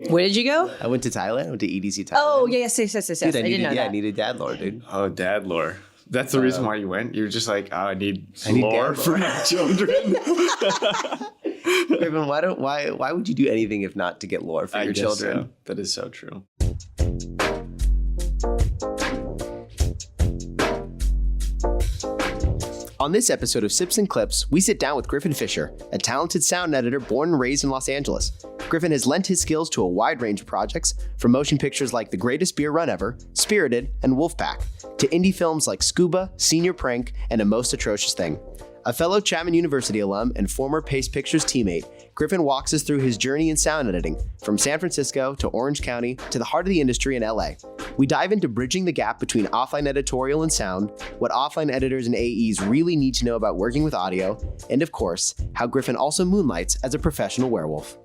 Where did you go? I went to Thailand. I went to EDC Thailand. Oh, yes. Dude, I didn't know that. I needed dad lore, dude. Oh, dad lore. That's the reason why you went? You're just like, I need lore dad for my children. Griffin, why would you do anything if not to get lore for your children? So. That is so true. On this episode of Sips and Clips, we sit down with Griffin Fisher, a talented sound editor born and raised in Los Angeles. Griffin has lent his skills to a wide range of projects, from motion pictures like The Greatest Beer Run Ever, Spirited, and Wolfpack, to indie films like Scuba, Senior Prank, and A Most Atrocious Thing. A fellow Chapman University alum and former Pace Pictures teammate, Griffin walks us through his journey in sound editing, from San Francisco to Orange County to the heart of the industry in LA. We dive into bridging the gap between offline editorial and sound, what offline editors and AEs really need to know about working with audio, and of course, how Griffin also moonlights as a professional werewolf.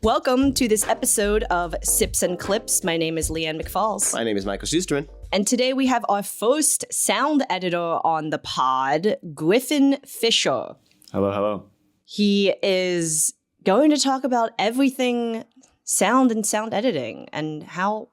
Welcome to this episode of Sips and Clips. My name is Leanne McFalls. My name is Michael Schusterman. And today we have our first sound editor on the pod, Griffin Fisher. Hello. He is going to talk about everything sound and sound editing and how...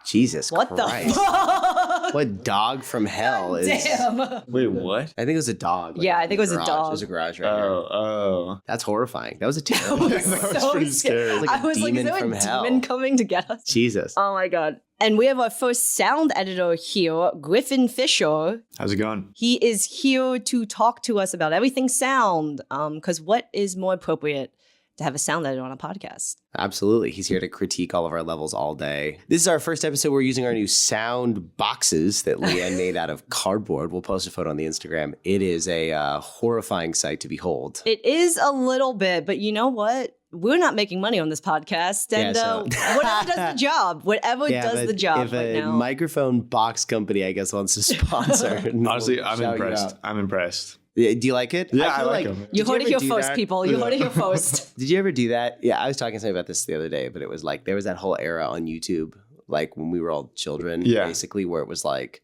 Jesus What Christ. the fuck? What dog from hell is... Damn. Wait, what? I think it was a dog. Yeah, I think it was a dog. There's a garage right here. Oh. That's horrifying. That was a terrible... That was pretty scary. Like a I was like, is demon there a from hell. demon coming to get us? Jesus. Oh my God. And we have our first sound editor here, Griffin Fisher. How's it going? He is here to talk to us about everything sound. Because what is more appropriate to have a sound editor on a podcast? Absolutely. He's here to critique all of our levels all day. This is our first episode. We're using our new sound boxes that Leanne made out of cardboard. We'll post a photo on the Instagram. It is a horrifying sight to behold. It is a little bit, but you know what? We're not making money on this podcast, and whatever does the job, does the job if right a now. microphone box company, I guess, wants to sponsor. Honestly, I'm impressed. I'm impressed. Yeah, do you like it? Yeah, I feel like them. You heard it here first, that? people. You heard it here first. Did you ever do that? Yeah, I was talking to somebody about this the other day, but it was like there was that whole era on YouTube, like when we were all children, basically, where it was like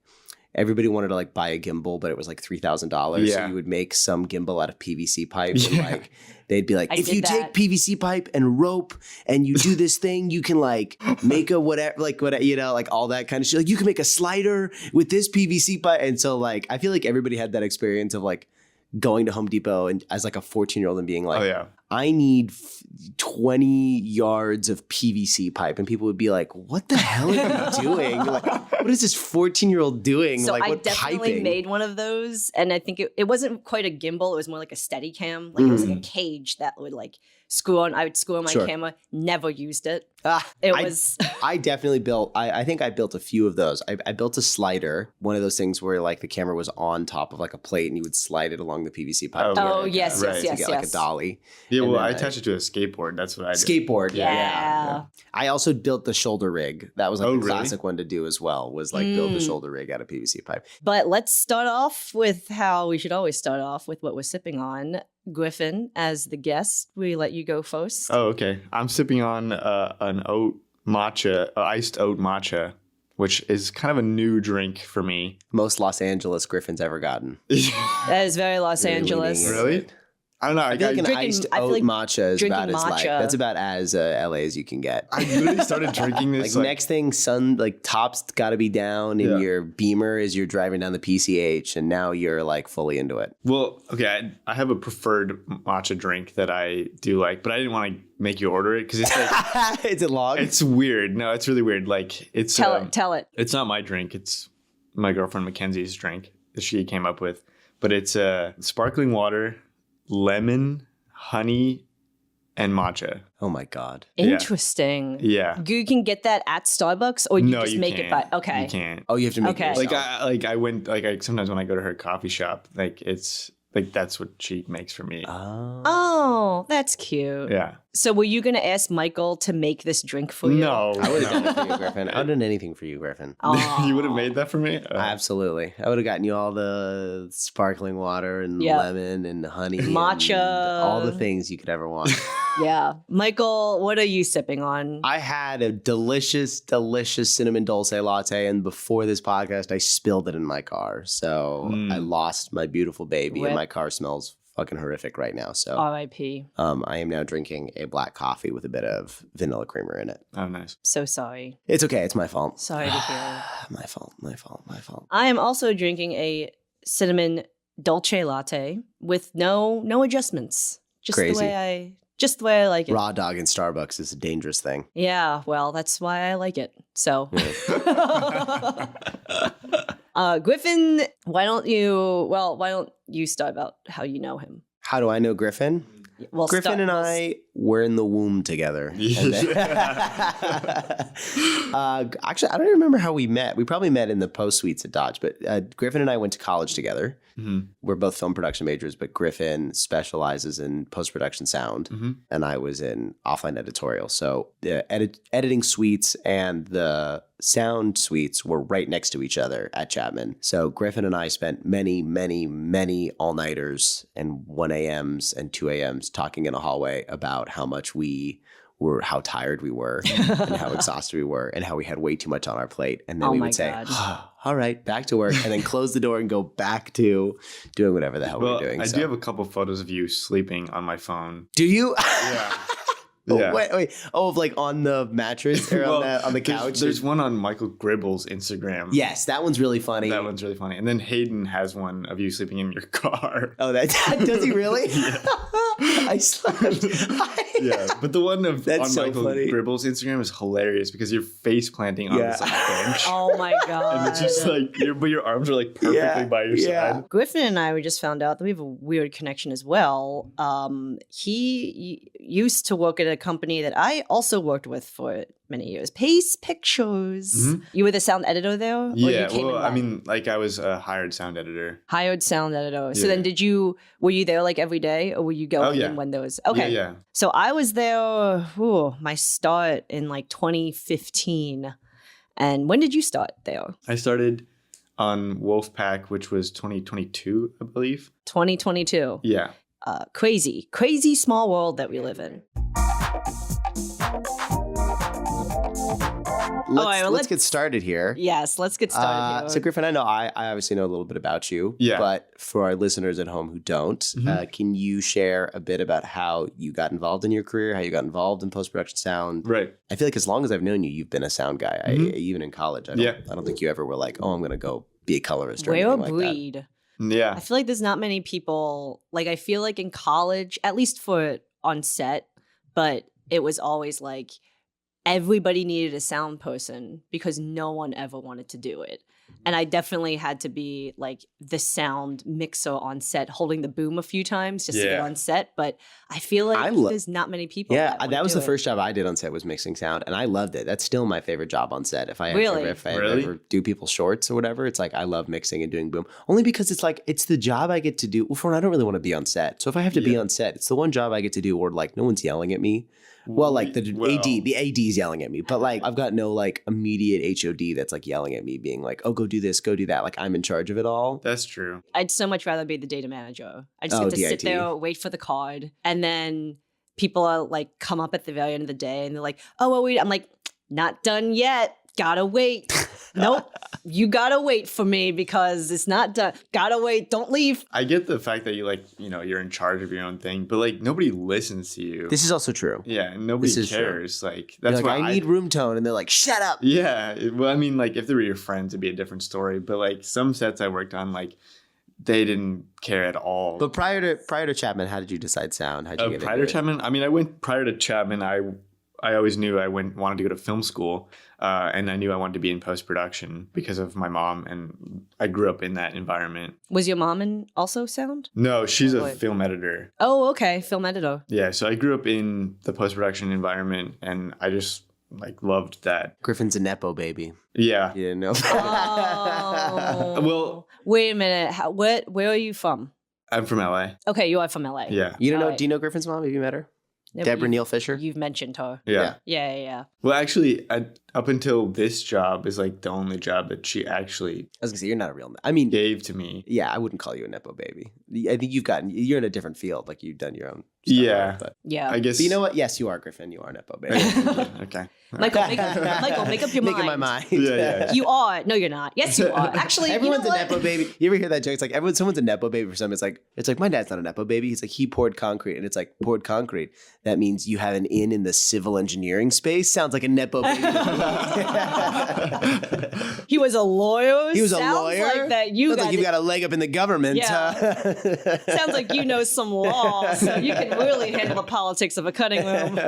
everybody wanted to like buy a gimbal, but it was like $3,000. Yeah. So you would make some gimbal out of PVC pipe. And like they'd be like, if you that. take PVC pipe and rope and you do this thing, you can like make a whatever, like what, you know, like all that kind of shit. Like you can make a slider with this PVC pipe. And so like I feel like everybody had that experience of like going to Home Depot and as like a 14-year-old and being like, I need 20 yards of PVC pipe. And people would be like, what the hell are you doing? Like, what is this 14-year-old doing? So like, I what definitely piping? made one of those. And I think it wasn't quite a gimbal. It was more like a steady cam. Like it was like a cage that would like screw on. I would screw on my camera. Never used it. I definitely built, I think I built a few of those. I built a slider, one of those things where like the camera was on top of like a plate and you would slide it along the PVC pipe. Yes. To get like a dolly. Yeah, well, I attached it to a skateboard. That's what I did. Skateboard, yeah. I also built the shoulder rig. That was like the classic one to do as well, was like build the shoulder rig out of PVC pipe. But let's start off with how we should always start off with what we're sipping on. Griffin, as the guest, we let you go first. Oh, okay. I'm sipping on an iced oat matcha, which is kind of a new drink for me. Most Los Angeles Griffin's ever gotten. That is very Los Angeles. Really? I don't know. I feel like an iced oat matcha is about as like that's about as LA as you can get. I literally started drinking this. Like next thing, sun like top's got to be down, and your Beamer is you're driving down the PCH, and now you're like fully into it. Well, okay, I have a preferred matcha drink that I do like, but I didn't want to make you order it because it's like it's a log. It's weird. No, it's really weird. Like it's tell it. It's not my drink. It's my girlfriend Mackenzie's drink that she came up with, but it's sparkling water, lemon, honey, and matcha. Oh my God. Interesting. Yeah. You can get that at Starbucks or you just make it by okay. You can't. Oh, you have to make it yourself. I went sometimes when I go to her coffee shop, like it's like that's what she makes for me. Oh, that's cute. Yeah. So were you going to ask Michael to make this drink for you? No. I would have done it for you, Griffin. I would have done anything for you, Griffin. You would have made that for me? Absolutely. I would have gotten you all the sparkling water and lemon and honey. Matcha. And all the things you could ever want. Yeah. Michael, what are you sipping on? I had a delicious, delicious cinnamon dulce latte. And before this podcast, I spilled it in my car. So I lost my beautiful baby and my car smells fucking horrific right now. So R.I.P. I am now drinking a black coffee with a bit of vanilla creamer in it. Oh, nice. So sorry. It's okay. It's my fault. Sorry to hear. My fault. I am also drinking a cinnamon dolce latte with no adjustments. Crazy. The way I like it. Raw dog in Starbucks is a dangerous thing. Yeah, well, that's why I like it. So, Griffin, why don't you start about how you know him? How do I know Griffin? Well, Griffin and I were in the womb together. Actually, I don't even remember how we met. We probably met in the post suites at Dodge, but Griffin and I went to college together. Mm-hmm. We're both film production majors, but Griffin specializes in post-production sound, and I was in offline editorial. So the editing suites and the sound suites were right next to each other at Chapman. So Griffin and I spent many, many, many all-nighters and 1 a.m.s and 2 a.m.s talking in a hallway about how tired we were and how exhausted we were and how we had way too much on our plate. And then we would say, all right, back to work, and then close the door and go back to doing whatever the hell we were doing. I do have a couple photos of you sleeping on my phone. Do you? Yeah. Yeah. Wait. Oh, like on the mattress or on the couch? There's one on Michael Gribble's Instagram. Yes, that one's really funny. And then Hayden has one of you sleeping in your car. Oh, does he really? Yeah. I slept. Yeah, but the one on so Michael funny. Gribble's Instagram is hilarious because you're face planting on this bench. Oh my God. And it's just like, your arms are like perfectly by your side. Griffin and I, we just found out that we have a weird connection as well. He used to work at a company that I also worked with for many years, Pace Pictures. Mm-hmm. You were the sound editor there? Yeah, I was a hired sound editor. Hired sound editor. So then were you there like every day, or were you going in when there was? Okay. Yeah. So I was there, my start in like 2015. And when did you start there? I started on Wolfpack, which was 2022, I believe. 2022. Yeah. Crazy small world that we live in. Let's get started here. Yes, let's get started here. So Griffin, I know I obviously know a little bit about you. Yeah. But for our listeners at home who don't, can you share a bit about how you got involved in your career, how you got involved in post-production sound? Right. I feel like as long as I've known you, you've been a sound guy. Even in college, I don't think you ever were like, oh, I'm going to go be a colorist or anything like breed. that. Yeah. I feel like there's not many people, like I feel like in college, at least for on set, but it was always like, everybody needed a sound person because no one ever wanted to do it. And I definitely had to be like the sound mixer on set, holding the boom a few times just to get on set. But I feel like there's not many people. That was the first job I did on set, was mixing sound. And I loved it. That's still my favorite job on set. If I ever do people's shorts or whatever, it's like I love mixing and doing boom. Only because it's like, it's the job I get to do. Well, for one, I don't really want to be on set. So if I have to be on set, it's the one job I get to do where like no one's yelling at me. Well, like the AD's yelling at me, but like I've got no like immediate HOD that's like yelling at me, being like, "Oh, go do this, go do that." Like I'm in charge of it all. That's true. I'd so much rather be the data manager. I just get to sit there, wait for the card, and then people are like come up at the very end of the day, and they're like, "Oh, well, I'm like, not done yet. Gotta wait." Nope, you gotta wait for me because it's not done. Gotta wait. Don't leave. I get the fact that you're in charge of your own thing, but like nobody listens to you. This is also true. Yeah, and nobody cares. True. Like that's why I need room tone, and they're like, "Shut up." Yeah, well, I mean, like if they were your friends, it'd be a different story. But like some sets I worked on, like they didn't care at all. But prior to Chapman, how did you decide sound? How did you get prior to Chapman? I mean, I went prior to Chapman. I always knew I wanted to go to film school, and I knew I wanted to be in post-production because of my mom, and I grew up in that environment. Was your mom in also sound? No, she's a film editor. Oh, okay, film editor. Yeah, so I grew up in the post-production environment, and I just like loved that. Griffin's a Nepo baby. Yeah. You didn't know? Oh. Well, wait a minute. Where are you from? I'm from LA. Okay, you are from LA. Yeah. You don't know? Do you know Griffin's mom? Have you met her? No, Deborah Neal Fisher? You've mentioned her. Yeah. Well, actually, up until this job is like the only job that she actually I was going to say, you're not a real... I mean... gave to me. Yeah, I wouldn't call you a Nepo baby. I think you're in a different field. Like you've done your own Yeah. But Yeah. I guess. you know what? Yes, you are, Griffin. You are Nepo baby. Okay. Michael, make up your mind. Making my mind. Yeah. You are. No, you're not. Yes, you are. Actually, Everyone's you know a Nepo baby. You ever hear that joke? It's like someone's a Nepo baby for some. It's like my dad's not a Nepo baby. He's like, he poured concrete, and it's like poured concrete. That means you have an in the civil engineering space. Sounds like a Nepo baby. He was a lawyer. He was a Sounds lawyer. Like that you Sounds got like you've got a leg up in the government. Yeah. Sounds like you know some law, so you can really handle the politics of a cutting room.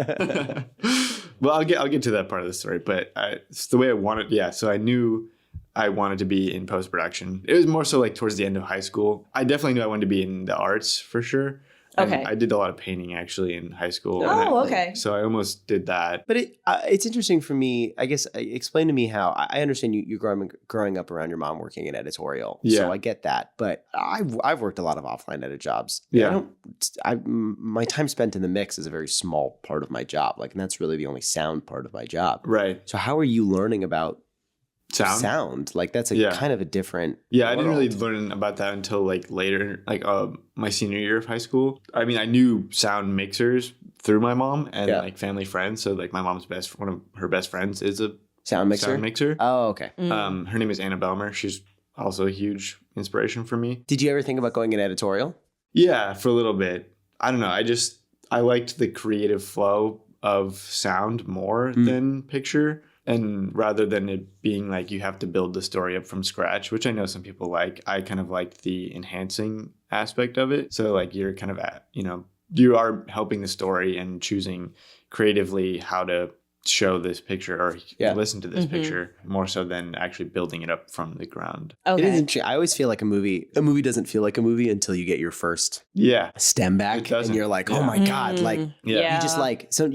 Well, I'll get to that part of the story, but it's the way I wanted. Yeah, so I knew I wanted to be in post production. It was more so like towards the end of high school. I definitely knew I wanted to be in the arts for sure. Okay. I did a lot of painting actually in high school. Oh, okay. So I almost did that. But it's interesting for me. I guess explain to me how I understand you growing up around your mom working in editorial. Yeah. So I get that. But I've worked a lot of offline edit jobs. Yeah. My time spent in the mix is a very small part of my job. Like, and that's really the only sound part of my job. Right. So how are you learning about Sound? Like that's kind of a different Yeah, I didn't world. really learn about that until like later, like my senior year of high school. I mean, I knew sound mixers through my mom and like family friends. So like my mom's one of her best friends is a sound mixer. Oh, okay. Her name is Anna Belmer. She's also a huge inspiration for me. Did you ever think about going in editorial? Yeah, for a little bit. I don't know. I liked the creative flow of sound more than picture. And rather than it being like you have to build the story up from scratch, which I know some people like, I kind of liked the enhancing aspect of it. So like you're kind of you are helping the story and choosing creatively how to show this picture or listen to this picture more so than actually building it up from the ground. Okay. It is interesting. I always feel like a movie doesn't feel like a movie until you get your first stem back and you're like, oh my God, like you just like, so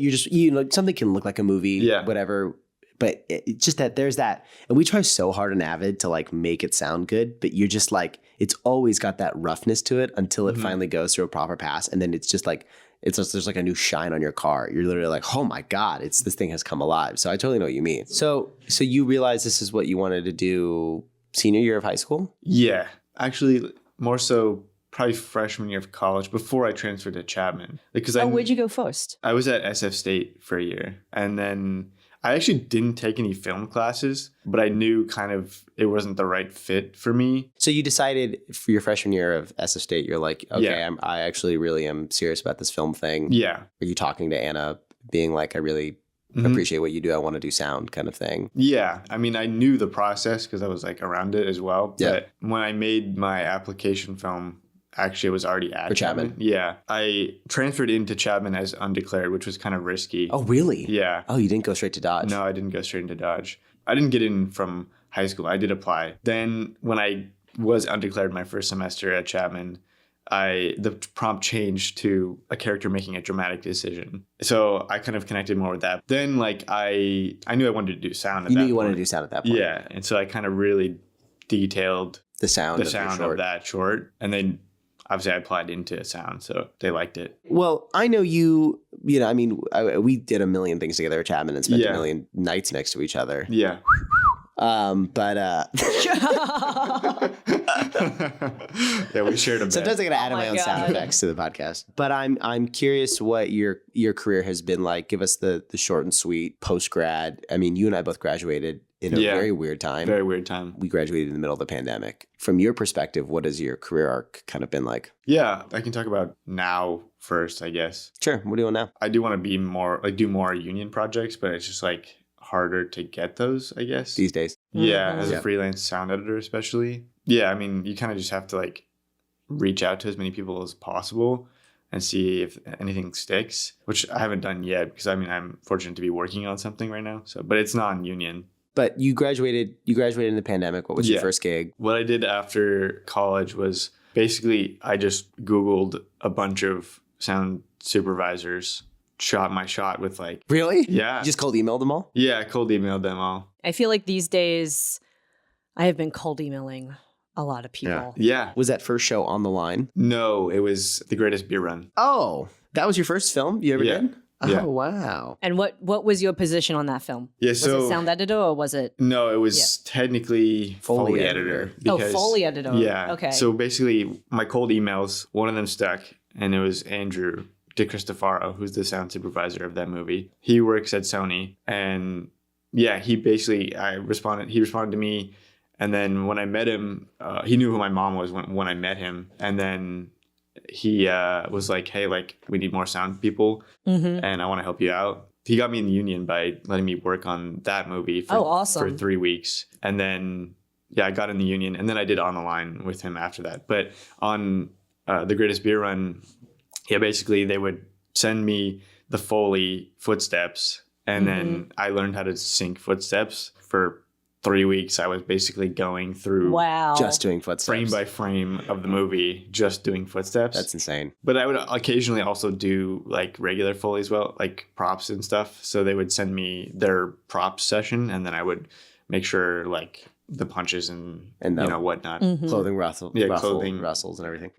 something can look like a movie, whatever. But it's just that there's that, and we try so hard in Avid to like make it sound good, but you're just like, it's always got that roughness to it until it finally goes through a proper pass. And then it's just like, there's like a new shine on your car. You're literally like, oh my God, this thing has come alive. So I totally know what you mean. So you realize this is what you wanted to do senior year of high school? Yeah, actually more so probably freshman year of college before I transferred to Chapman. Because where'd you go first? I was at SF State for a year, and then I actually didn't take any film classes, but I knew kind of it wasn't the right fit for me. So you decided for your freshman year of SF State, you're like, okay, I actually really am serious about this film thing. Yeah. Are you talking to Anna, being like, I really appreciate what you do. I want to do sound kind of thing. Yeah. I mean, I knew the process because I was like around it as well. But when I made my application film, actually, it was already at Chapman. Yeah. I transferred into Chapman as undeclared, which was kind of risky. Oh, really? Yeah. Oh, you didn't go straight to Dodge? No, I didn't go straight into Dodge. I didn't get in from high school. I did apply. Then when I was undeclared my first semester at Chapman, the prompt changed to a character making a dramatic decision. So I kind of connected more with that. Then like I knew I wanted to do sound at that point. You knew you wanted to do sound at that point. Yeah. And so I kind of really detailed the sound of that short. And then obviously I applied into sound, so they liked it. Well, I know you know, I mean, we did a million things together at Chapman and spent a million nights next to each other. Yeah. But yeah, we shared a bit. Sometimes I gotta add my own sound effects to the podcast. But I'm curious what your career has been like. Give us the short and sweet post grad. I mean, you and I both graduated in a very weird time. Very weird time. We graduated in the middle of the pandemic. From your perspective, what has your career arc kind of been like? Yeah, I can talk about now first, I guess. Sure. What do you want now? I do want to be more do more union projects, but it's just like harder to get those, I guess. These days. Yeah, as a freelance sound editor especially. Yeah, I mean, you kind of just have to like reach out to as many people as possible and see if anything sticks, which I haven't done yet because I mean, I'm fortunate to be working on something right now. So, but it's non-union. But you graduated in the pandemic. What was your first gig? What I did after college was basically I just Googled a bunch of sound supervisors, shot my shot with like... Really? Yeah. You just cold emailed them all? Yeah, I cold emailed them all. I feel like these days I have been cold emailing a lot of people. Yeah. Was that first show on the line? No, it was The Greatest Beer Run. Oh, that was your first film you ever did? Yeah. Oh, wow. And what was your position on that film? Yeah, was it sound editor or was it? No, it was technically Foley editor. Because, Foley editor. Yeah. Okay. So basically, my cold emails, one of them stuck, and it was Andrew DeCristofaro, who's the sound supervisor of that movie. He works at Sony, and yeah, he responded to me, and then when I met him, he knew who my mom was when I met him, and then he was like, hey, like, we need more sound people, and I want to help you out. He got me in the union by letting me work on that movie for 3 weeks. And then, I got in the union, and then I did On the Line with him after that. But on The Greatest Beer Run, basically they would send me the Foley footsteps, and then I learned how to sync footsteps for 3 weeks. I was basically going through just doing footsteps, frame by frame of the movie, just doing footsteps. That's insane. But I would occasionally also do like regular Foley as well, like props and stuff. So they would send me their props session, and then I would make sure like the punches and whatnot, clothing clothing rustles and everything.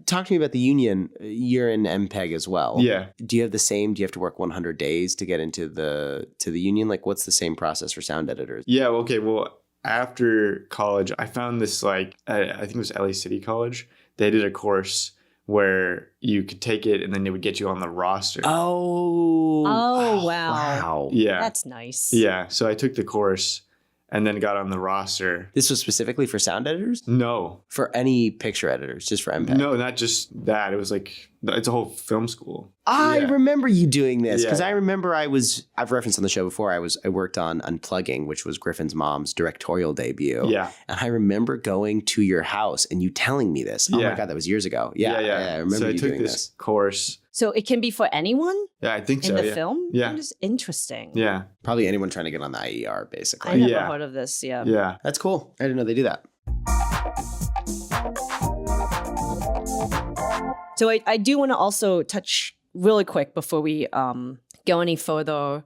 Talk to me about the union. You're in MPEG as well. Do you have the same? Do you have to work 100 days to get into the union? Like, what's the same process for sound editors? Okay, well, after college I found this, like, I think it was LA City College. They did a course where you could take it and then it would get you on the roster. Wow. Yeah, that's nice. So I took the course and then got on the roster. This was specifically for sound editors? No. For any picture editors, just for MPEG? No, not just that. It was like, it's a whole film school. I remember you doing this, because I remember I've referenced on the show before, I worked on Unplugging, which was Griffin's mom's directorial debut. Yeah. And I remember going to your house and you telling me this. Oh my God, that was years ago. I remember you doing this. Course. So it can be for anyone? Yeah, I think so. In the film? Yeah. Just interesting. Yeah. Probably anyone trying to get on the IER, basically. I never heard of this, Yeah. That's cool. I didn't know they do that. So I do want to also touch really quick before we go any further,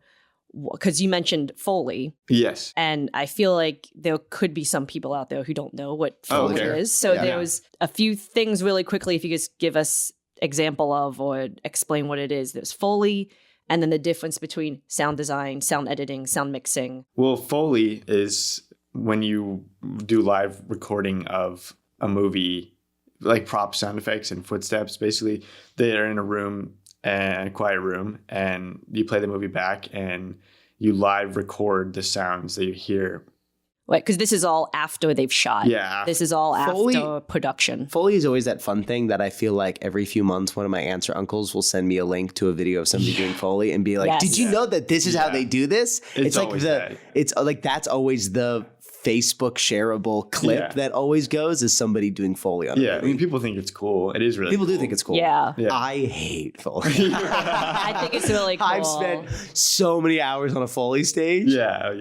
because you mentioned Foley. Yes. And I feel like there could be some people out there who don't know what Foley is. So there was a few things really quickly, if you just give us example of or explain what it is. There's Foley, and then the difference between sound design, sound editing, sound mixing. Well, Foley is when you do live recording of a movie, like prop sound effects and footsteps. Basically, they are in a room, a quiet room, and you play the movie back and you live record the sounds that you hear. Right, because this is all after they've shot. Yeah. This is all after production. Foley is always that fun thing that I feel like every few months, one of my aunts or uncles will send me a link to a video of somebody doing Foley and be like, did you know that this is how they do this? It's like always that. It's like, that's always the Facebook shareable clip that always goes, is somebody doing Foley on it. I mean, people think it's cool. It is really People cool. do think it's cool. Yeah. I hate Foley. I think it's really cool. I've spent so many hours on a Foley stage. I've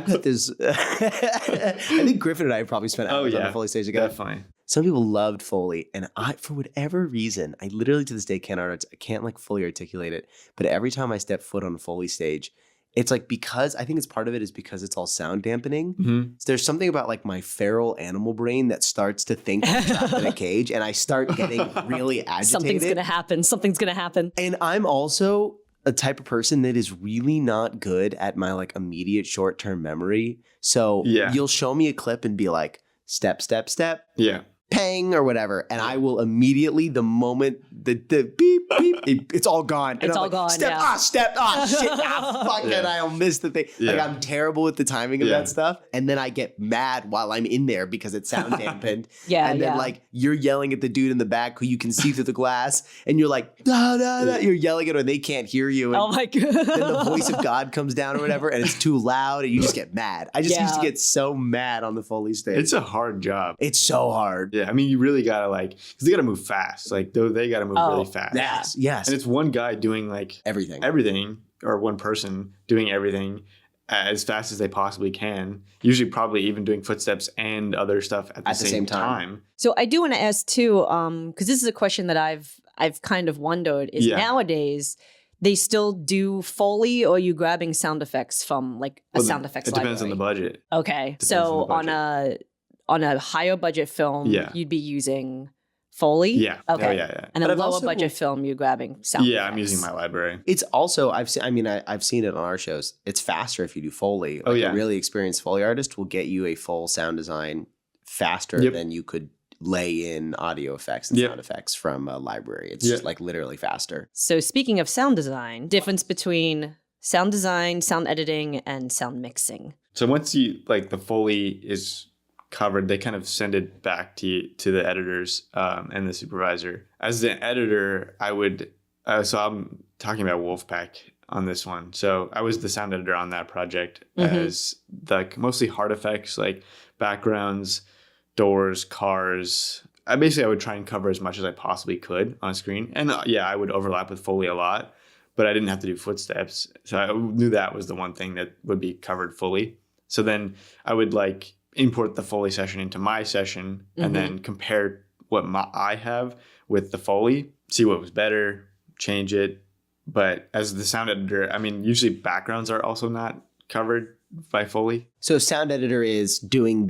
got this. I think Griffin and I probably spent hours on a Foley stage together. Definitely. Some people loved Foley, and I, for whatever reason, I literally to this day can't like fully articulate it. But every time I step foot on a Foley stage, it's like, because I think it's part of it is because it's all sound dampening. So there's something about like my feral animal brain that starts to think I'm trapped in a cage, and I start getting really agitated. Something's gonna happen. And I'm also a type of person that is really not good at my like immediate short-term memory. So you'll show me a clip and be like, step, step, step. Pang or whatever, and I will immediately, the moment the beep beep, it's all gone. And it's I'm all gone. Step, shit, fuck, and I'll miss the thing. Like, I'm terrible with the timing of that stuff, and then I get mad while I'm in there because it's sound dampened. And then like you're yelling at the dude in the back who you can see through the glass, and you're like, da, da, da. You're yelling at her, and they can't hear you. And oh my God! Then the voice of God comes down or whatever, and it's too loud, and you just get mad. I just used to get so mad on the Foley stage. It's a hard job. It's so hard. Yeah, I mean, you really gotta because they gotta move fast. Like they gotta move really fast. Yes. And it's one guy doing like everything, or one person doing everything as fast as they possibly can. Usually, probably even doing footsteps and other stuff at the same time. So I do want to ask too, because this is a question that I've kind of wondered: is nowadays they still do Foley, or are you grabbing sound effects from like a sound effects library? It depends on the budget. Okay, so on a higher budget film, you'd be using Foley? Yeah. Okay. Yeah. And a lower budget film, you're grabbing sound effects. I'm using my library. It's also, I've seen it on our shows. It's faster if you do Foley. Like a really experienced Foley artist will get you a full sound design faster than you could lay in audio effects and sound effects from a library. It's just like literally faster. So speaking of sound design, difference between sound design, sound editing, and sound mixing. So once you like the Foley is covered, they kind of send it back to the editors and the supervisor. As the editor, I would so I'm talking about Wolfpack on this one. So I was the sound editor on that project as like mostly hard effects like backgrounds, doors, cars. I would try and cover as much as I possibly could on a screen. And I would overlap with Foley a lot, but I didn't have to do footsteps. So I knew that was the one thing that would be covered fully. So then I would like import the Foley session into my session and then compare what I have with the Foley, see what was better, change it. But as the sound editor, I mean, usually backgrounds are also not covered by Foley. So sound editor is doing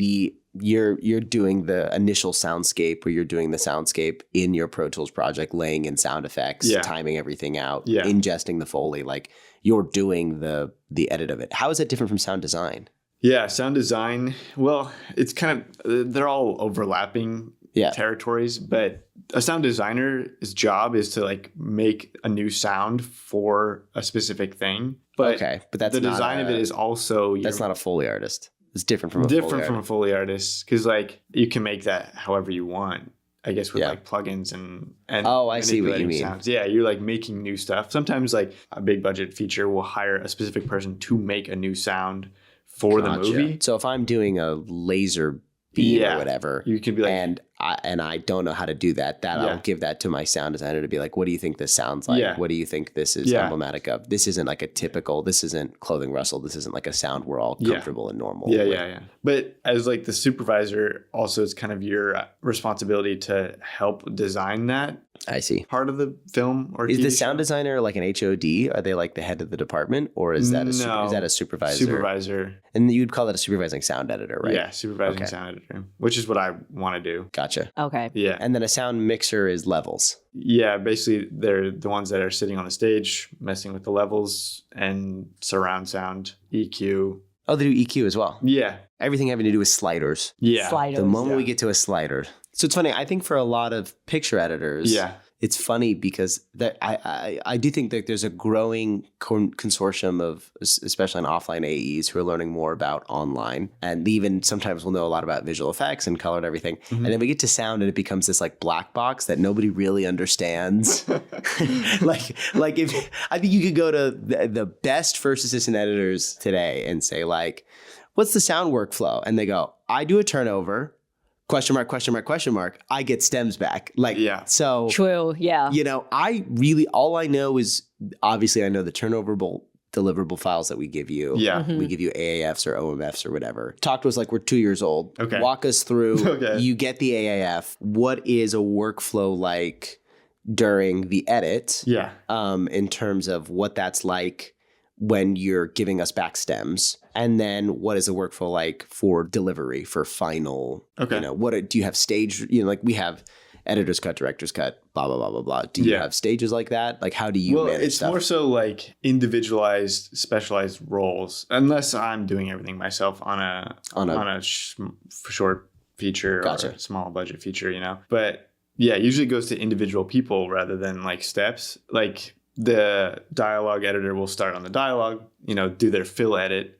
you're doing the initial soundscape, where you're doing the soundscape in your Pro Tools project, laying in sound effects, timing everything out, ingesting the Foley, like you're doing the edit of it. How is that different from sound design? Yeah, sound design, well, it's kind of, they're all overlapping territories, but a sound designer's job is to like make a new sound for a specific thing. But that's the design of it is also... That's not a Foley artist. It's different from a Foley artist, because like you can make that however you want, I guess, with like plugins and I see what you mean. Sounds. Yeah, you're like making new stuff. Sometimes like a big budget feature will hire a specific person to make a new sound for the movie. So if I'm doing a laser beam or whatever, you can be like, and I don't know how to do that, I'll give that to my sound designer to be like, what do you think this sounds like? Yeah. What do you think this is emblematic of? This isn't like this isn't Clothing Russell. This isn't like a sound we're all comfortable and normal with. Yeah. But as like the supervisor, also it's kind of your responsibility to help design that. I see. Part of the film or is TV the sound designer like an HOD? Are they like the head of the department, or is that is that a supervisor? Supervisor. And you'd call that a supervising sound editor, right? Yeah, supervising sound editor, which is what I want to do. Gotcha. Okay. Yeah. And then a sound mixer is levels. Yeah, basically they're the ones that are sitting on the stage, messing with the levels and surround sound, EQ. Oh, they do EQ as well. Yeah. Everything having to do with sliders. Yeah. Sliders. The moment we get to a slider. So it's funny. I think for a lot of picture editors, it's funny because I do think that there's a growing consortium of, especially on offline AEs, who are learning more about online, and even sometimes will know a lot about visual effects and color and everything. And then we get to sound and it becomes this like black box that nobody really understands. like if I think you could go to the best first assistant editors today and say like, what's the sound workflow? And they go, I do a turnover. Question mark, question mark, question mark. I get stems back. Like, so true. Yeah. You know, all I know is obviously I know the deliverable files that we give you. Yeah. We give you AAFs or OMFs or whatever. Talk to us like we're 2 years old. Okay. Walk us through. You get the AAF. What is a workflow like during the edit? Yeah. In terms of what that's like when you're giving us back stems, and then what is the workflow like for delivery, for final, you know, do you have stage, you know, like we have editor's cut, director's cut, blah, blah, blah, blah, blah. Do you have stages like that? Like, how do you manage it's stuff? more so like individualized, specialized roles, unless I'm doing everything myself on a short feature or a small budget feature, you know, but yeah, it usually goes to individual people rather than like steps. Like, the dialogue editor will start on the dialogue, you know, do their fill edit,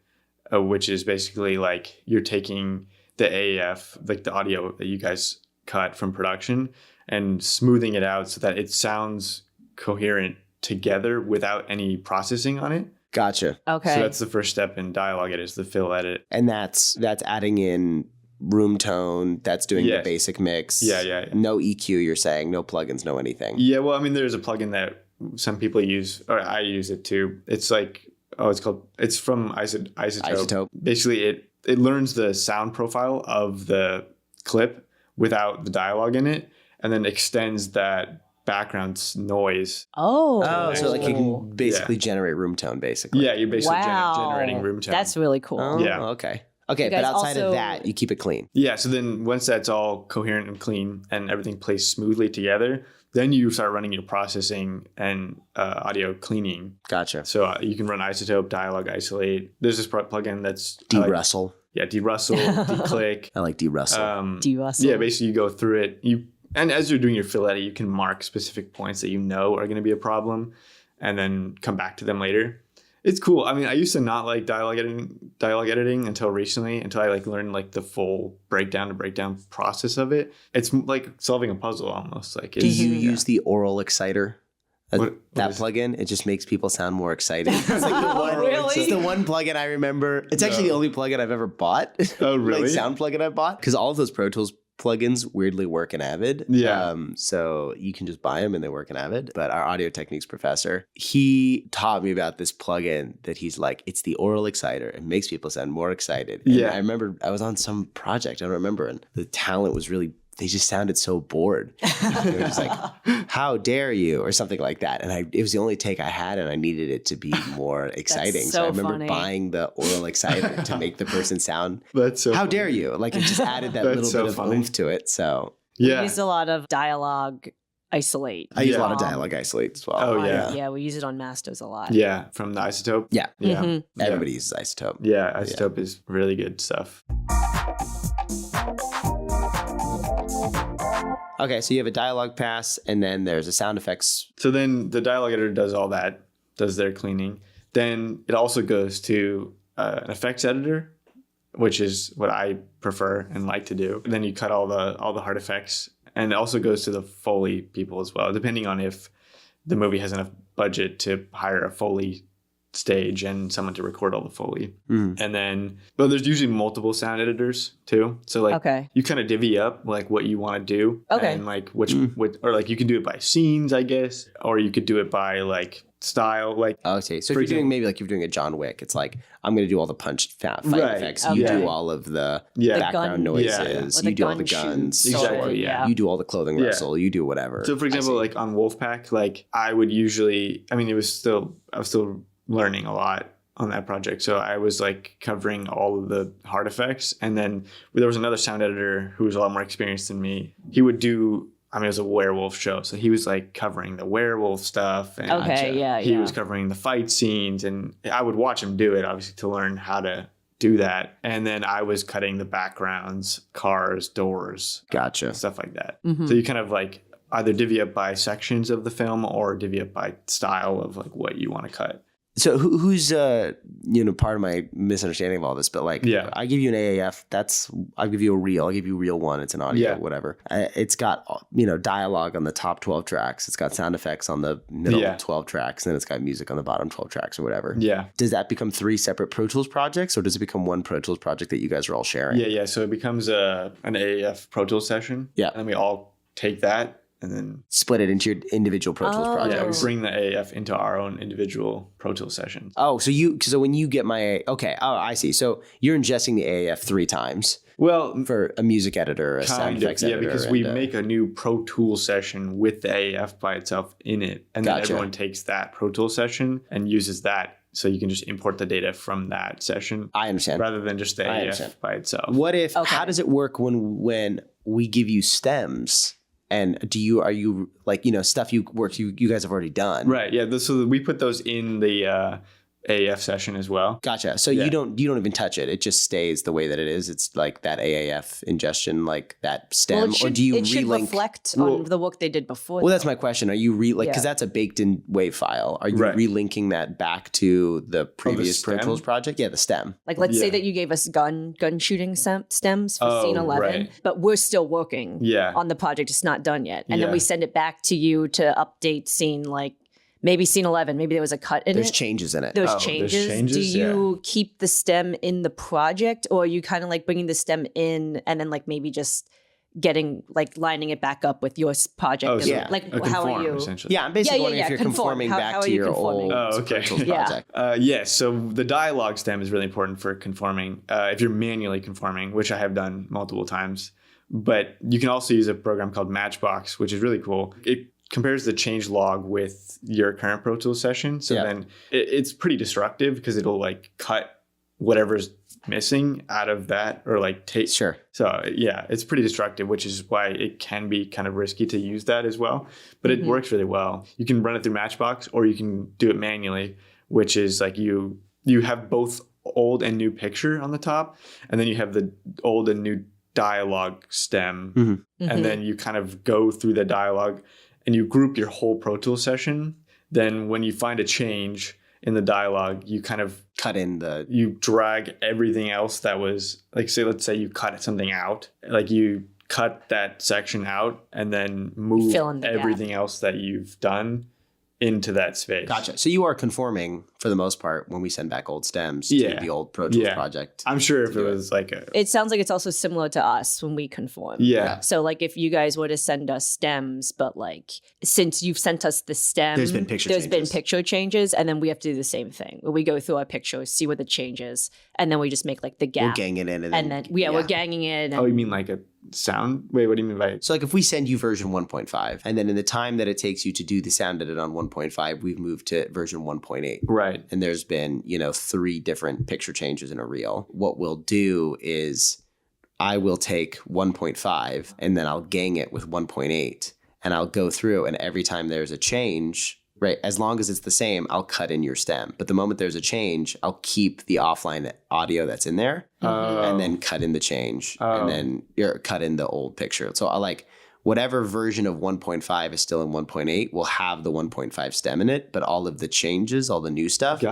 which is basically like you're taking the AAF, like the audio that you guys cut from production, and smoothing it out so that it sounds coherent together without any processing on it. Gotcha. Okay. So that's the first step in dialogue edit, is the fill edit. And that's adding in room tone, that's doing the basic mix. Yeah. No EQ, you're saying, no plugins, no anything. Yeah, well, I mean, there's a plugin that some people use, or I use it too. It's like, it's from Isotope. Basically, it learns the sound profile of the clip without the dialogue in it, and then extends that background noise. Oh, so like you can basically generate room tone, basically. Yeah, you're basically generating room tone. That's really cool. Oh, yeah. Okay, but outside of that, you keep it clean. Yeah, so then once that's all coherent and clean and everything plays smoothly together, then you start running your processing and audio cleaning. Gotcha. So you can run Isotope, Dialogue Isolate. There's this plugin that's De-Russell. de-rustle, de-click. I like de-rustle. De-rustle. Yeah, basically you go through it. And as you're doing your fill edit, you can mark specific points that you know are going to be a problem and then come back to them later. It's cool. I mean, I used to not like dialogue editing until recently, until I like learned like the full breakdown process of it. It's like solving a puzzle almost. Like, Do you use the oral exciter? That plugin, it just makes people sound more excited. It's like it's the one plugin I remember. It's actually the only plugin I've ever bought. Oh, really? Like sound plugin I bought. Because all of those Pro Tools plugins weirdly work in Avid. Yeah. So you can just buy them and they work in Avid. But our audio techniques professor, he taught me about this plugin that he's like, it's the oral exciter. It makes people sound more excited. And I remember I was on some project, I don't remember, and the talent was really, they just sounded so bored. They were just like, how dare you? Or something like that. And it was the only take I had, and I needed it to be more exciting. So I remember buying the oral exciter to make the person sound, That's so how funny. dare you? Like it just added that little bit of oomph to it. So we use a lot of dialogue isolate. I use a lot of dialogue isolate as well. Oh, yeah. Yeah, we use it on masters a lot. Yeah, from the Isotope. Yeah. Yeah. Everybody uses Isotope. Yeah, Isotope is really good stuff. Okay, so you have a dialogue pass, and then there's a sound effects. So then the dialogue editor does all that, does their cleaning. Then it also goes to an effects editor, which is what I prefer and like to do. And then you cut all the hard effects, and it also goes to the Foley people as well, depending on if the movie has enough budget to hire a Foley stage and someone to record all the Foley. And then, but there's usually multiple sound editors too. So like you kind of divvy up like what you want to do. And like which or like you can do it by scenes, I guess, or you could do it by like style. Like okay, so if you're doing maybe like you're doing a John Wick, it's like I'm going to do all the fight effects. You do all of the background noises. You do all the guns. Exactly. Yeah. You do all the clothing wrestle. You do whatever. So for example, like on Wolfpack, like I would usually, I mean, I was still learning a lot on that project. So I was like covering all of the hard effects. And then there was another sound editor who was a lot more experienced than me. He would do, I mean, it was a werewolf show. So he was like covering the werewolf stuff. And he was covering the fight scenes. And I would watch him do it, obviously, to learn how to do that. And then I was cutting the backgrounds, cars, doors. Gotcha. Stuff like that. So you kind of like either divvy up by sections of the film or divvy up by style of like what you want to cut. So who's part of my misunderstanding of all this, but like I give you an AAF, I'll give you a reel, I'll give you reel 1, it's an audio, whatever. It's got dialogue on the top 12 tracks, it's got sound effects on the middle 12 tracks, and then it's got music on the bottom 12 tracks or whatever. Yeah. Does that become 3 separate Pro Tools projects, or does it become one Pro Tools project that you guys are all sharing? Yeah. So it becomes an AAF Pro Tools session. Yeah. And then we all take that and then split it into your individual Pro Tools projects. Yeah, we bring the AAF into our own individual Pro Tools sessions. Oh, so when you get I see. So you're ingesting the AAF 3 times. Well, for a music editor, a sound effects editor. Yeah, because we make a new Pro Tools session with the AAF by itself in it. And then everyone takes that Pro Tools session and uses that. So you can just import the data from that session. I understand. Rather than just the AAF by itself. What if, how does it work when we give you stems? And are you like, stuff you guys have already done? Right. Yeah. So we put those in the AAF session as well. Gotcha. So you don't even touch it. It just stays the way that it is. It's like that AAF ingestion, like that stem. Or do you should reflect on the work they did before. Well, that's my question. Are you because that's a baked in WAV file. Are you relinking that back to the previous Pro Tools project? Yeah, the stem. Like let's say that you gave us gun shooting stems for scene 11, but we're still working on the project. It's not done yet. And then we send it back to you to update scene maybe scene 11, maybe there was a cut in There's changes in it. There's changes. Do you keep the stem in the project, or are you kind of like bringing the stem in and then like maybe just getting lining it back up with your project? Oh, yeah. Like how are you? Yeah, I'm basically wondering if you're conforming back to your old project. So the dialogue stem is really important for conforming. If you're manually conforming, which I have done multiple times, but you can also use a program called Matchbox, which is really cool. It compares the change log with your current Pro Tools session. So then it's pretty destructive because it'll cut whatever's missing out of that or take. Sure. So it's pretty destructive, which is why it can be kind of risky to use that as well. But it works really well. You can run it through Matchbox or you can do it manually, which is you have both old and new picture on the top, and then you have the old and new dialogue stem, and then you kind of go through the dialogue and you group your whole Pro Tools session. Then when you find a change in the dialogue, you kind of you drag everything else that was like, let's say you cut something out, like you cut that section out and then move everything else that you've done into that space. Gotcha. So you are conforming for the most part when we send back old stems to the old Pro Tools project. I'm sure if it was like it sounds like it's also similar to us when we conform. Yeah. So like if you guys were to send us stems, but like since you've sent us the stem, there's been picture changes, and then we have to do the same thing. Where we go through our pictures, see what the change is, and then we just make like the gap. We'll gang it in, and then we're ganging it. Oh, you mean like a sound? Wait, what do you mean by it? So like if we send you version 1.5 and then in the time that it takes you to do the sound edit on 1.5, we've moved to version 1.8. Right. And there's been, 3 different picture changes in a reel. What we'll do is I will take 1.5 and then I'll gang it with 1.8 and I'll go through, and every time there's a change, right, as long as it's the same, I'll cut in your stem. But the moment there's a change, I'll keep the offline audio that's in there and then cut in the change and then cut in the old picture. So I like whatever version of 1.5 is still in 1.8 will have the 1.5 stem in it, but all of the changes, all the new stuff,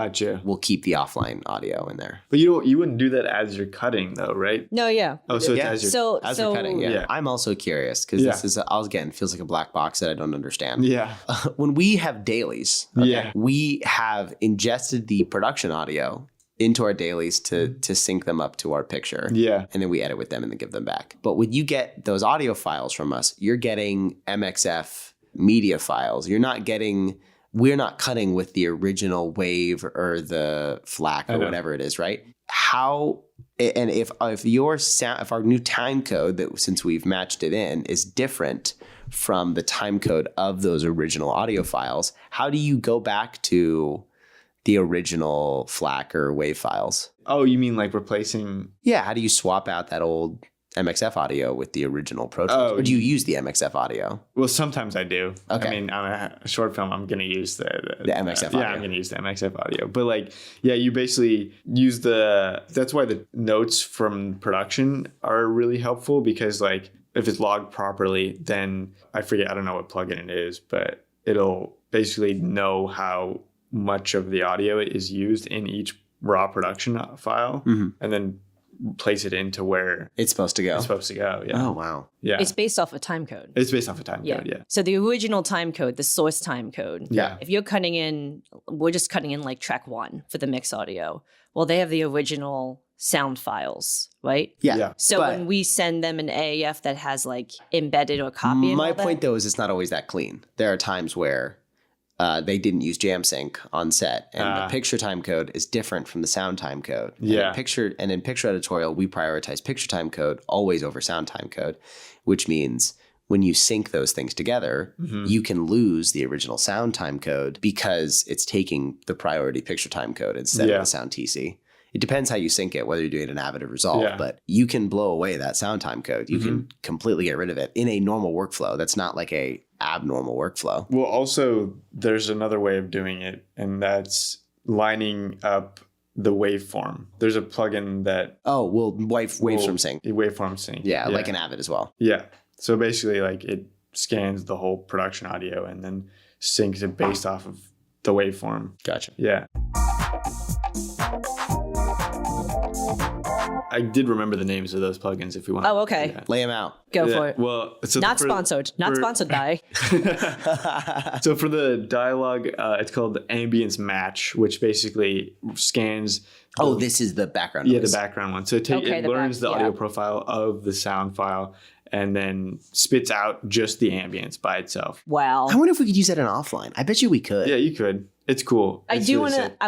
we'll keep the offline audio in there. But you wouldn't do that as you're cutting though, right? No, yeah. Oh, so it's as you're as we're cutting, yeah. I'm also curious because this is, again, feels like a black box that I don't understand. Yeah. When we have dailies, we have ingested the production audio into our dailies to sync them up to our picture. Yeah. And then we edit with them and then give them back. But when you get those audio files from us, you're getting MXF media files. We're not cutting with the original wave or the FLAC or whatever it is, right? If our new time code that since we've matched it in is different from the time code of those original audio files, how do you go back to the original FLAC or WAV files? Oh, you mean like replacing? Yeah. How do you swap out that old MXF audio with the original Pro Tools? Or do you use the MXF audio? Well, sometimes I do. Okay. I mean, on a short film, I'm going to use the MXF audio. Yeah, I'm going to use the MXF audio. But you basically use that's why the notes from production are really helpful, because if it's logged properly, then I don't know what plugin it is, but it'll basically know how much of the audio is used in each raw production file, and then place it into where it's supposed to go. Yeah. Oh, wow. Yeah. It's based off a time code. It's based off a time code, yeah. So the original time code, the source time code. Yeah. If you're cutting in, we're just cutting in like track 1 for the mix audio. Well, they have the original sound files, right? Yeah. So when we send them an AAF that has like embedded or copy, my point though is it's not always that clean. There are times where they didn't use JamSync on set, and the picture time code is different from the sound time code. Yeah. And in picture editorial, we prioritize picture time code always over sound time code, which means when you sync those things together, you can lose the original sound time code because it's taking the priority picture time code instead of the sound TC. It depends how you sync it, whether you're doing an Avid or Resolve, but you can blow away that sound time code. You can completely get rid of it in a normal workflow. That's not like a abnormal workflow. Well, also, there's another way of doing it, and that's lining up the waveform. There's a plugin that... Oh, waveform sync. Waveform sync. Yeah, like an Avid as well. Yeah. So basically, it scans the whole production audio and then syncs it based off of the waveform. Gotcha. Yeah. I did remember the names of those plugins if you want. Oh, okay. Yeah. Lay them out. Go for it. Well, so not sponsored by. So for the dialogue, it's called the Ambience Match, which basically scans. This is the background noise. Yeah, the background one. So it learns the audio profile of the sound file and then spits out just the ambience by itself. Wow. I wonder if we could use that in offline. I bet you we could. Yeah, you could. It's cool. I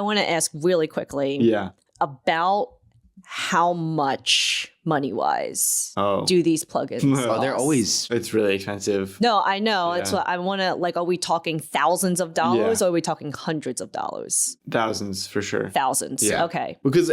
want to ask really quickly. Yeah. About how much money-wise do these plugins cost? They're always... It's really expensive. No, I know. It's what I want to, are we talking thousands of dollars or are we talking hundreds of dollars? Thousands for sure. Thousands. Yeah. Okay. Because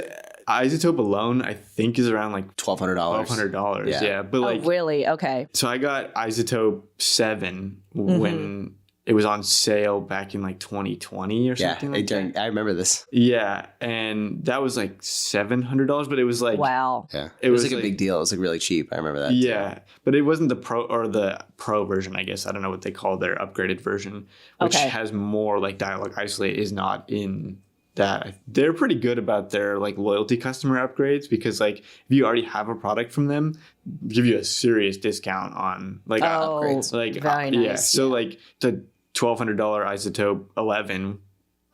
Isotope alone, I think, is around $1,200. $1,200. Yeah. But really? Okay. So I got Isotope 7 when it was on sale back in like 2020 or something like that. I remember this. Yeah, and that was like $700, but it was like wow. Yeah, it was like a big deal. It was like really cheap. I remember that. Yeah, but it wasn't the pro version. I guess I don't know what they call their upgraded version, which has more like dialogue isolate. Is not in that. They're pretty good about their like loyalty customer upgrades because like if you already have a product from them, give you a serious discount on like upgrades. Like very nice. Yeah, so like the $1,200 Isotope 11.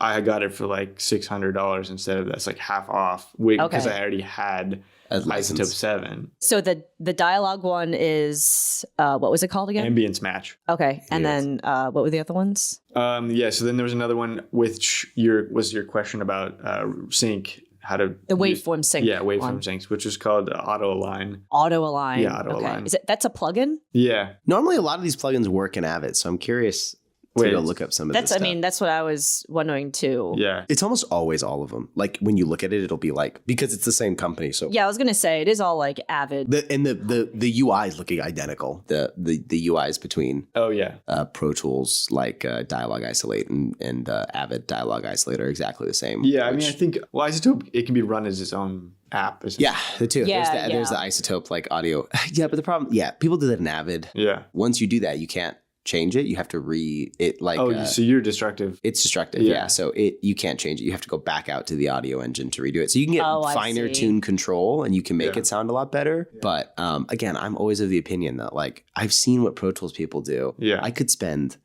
I got it for like $600 instead of that's like half off because I already had Isotope 7. So the dialogue one is what was it called again? Ambience Match. Okay, and then what were the other ones? Yeah. So then there was another one which was your question about sync. How to the waveform sync. Yeah, waveform syncs, which is called Auto Align. Auto Align. Yeah, Auto Align. That's a plugin? Yeah. Normally, a lot of these plugins work in Avid, so I'm curious. To go look up some of this stuff. I mean, that's what I was wondering too. Yeah. It's almost always all of them. Like when you look at it, it'll be like, because it's the same company. So yeah, I was going to say it is all like Avid. The UI is looking identical. The UIs between Pro Tools like Dialogue Isolate and Avid Dialogue Isolate are exactly the same. Yeah. I mean, I think, Isotope, it can be run as its own app. Yeah, the two. Yeah, there's the Isotope like audio. Yeah, but the problem, people do that in Avid. Yeah. Once you do that, you can't change it. You have to so you're destructive. It's destructive. Yeah. So you can't change it. You have to go back out to the audio engine to redo it. So you can get finer tune control and you can make it sound a lot better. Yeah. But again, I'm always of the opinion that like I've seen what Pro Tools people do. Yeah. I could spend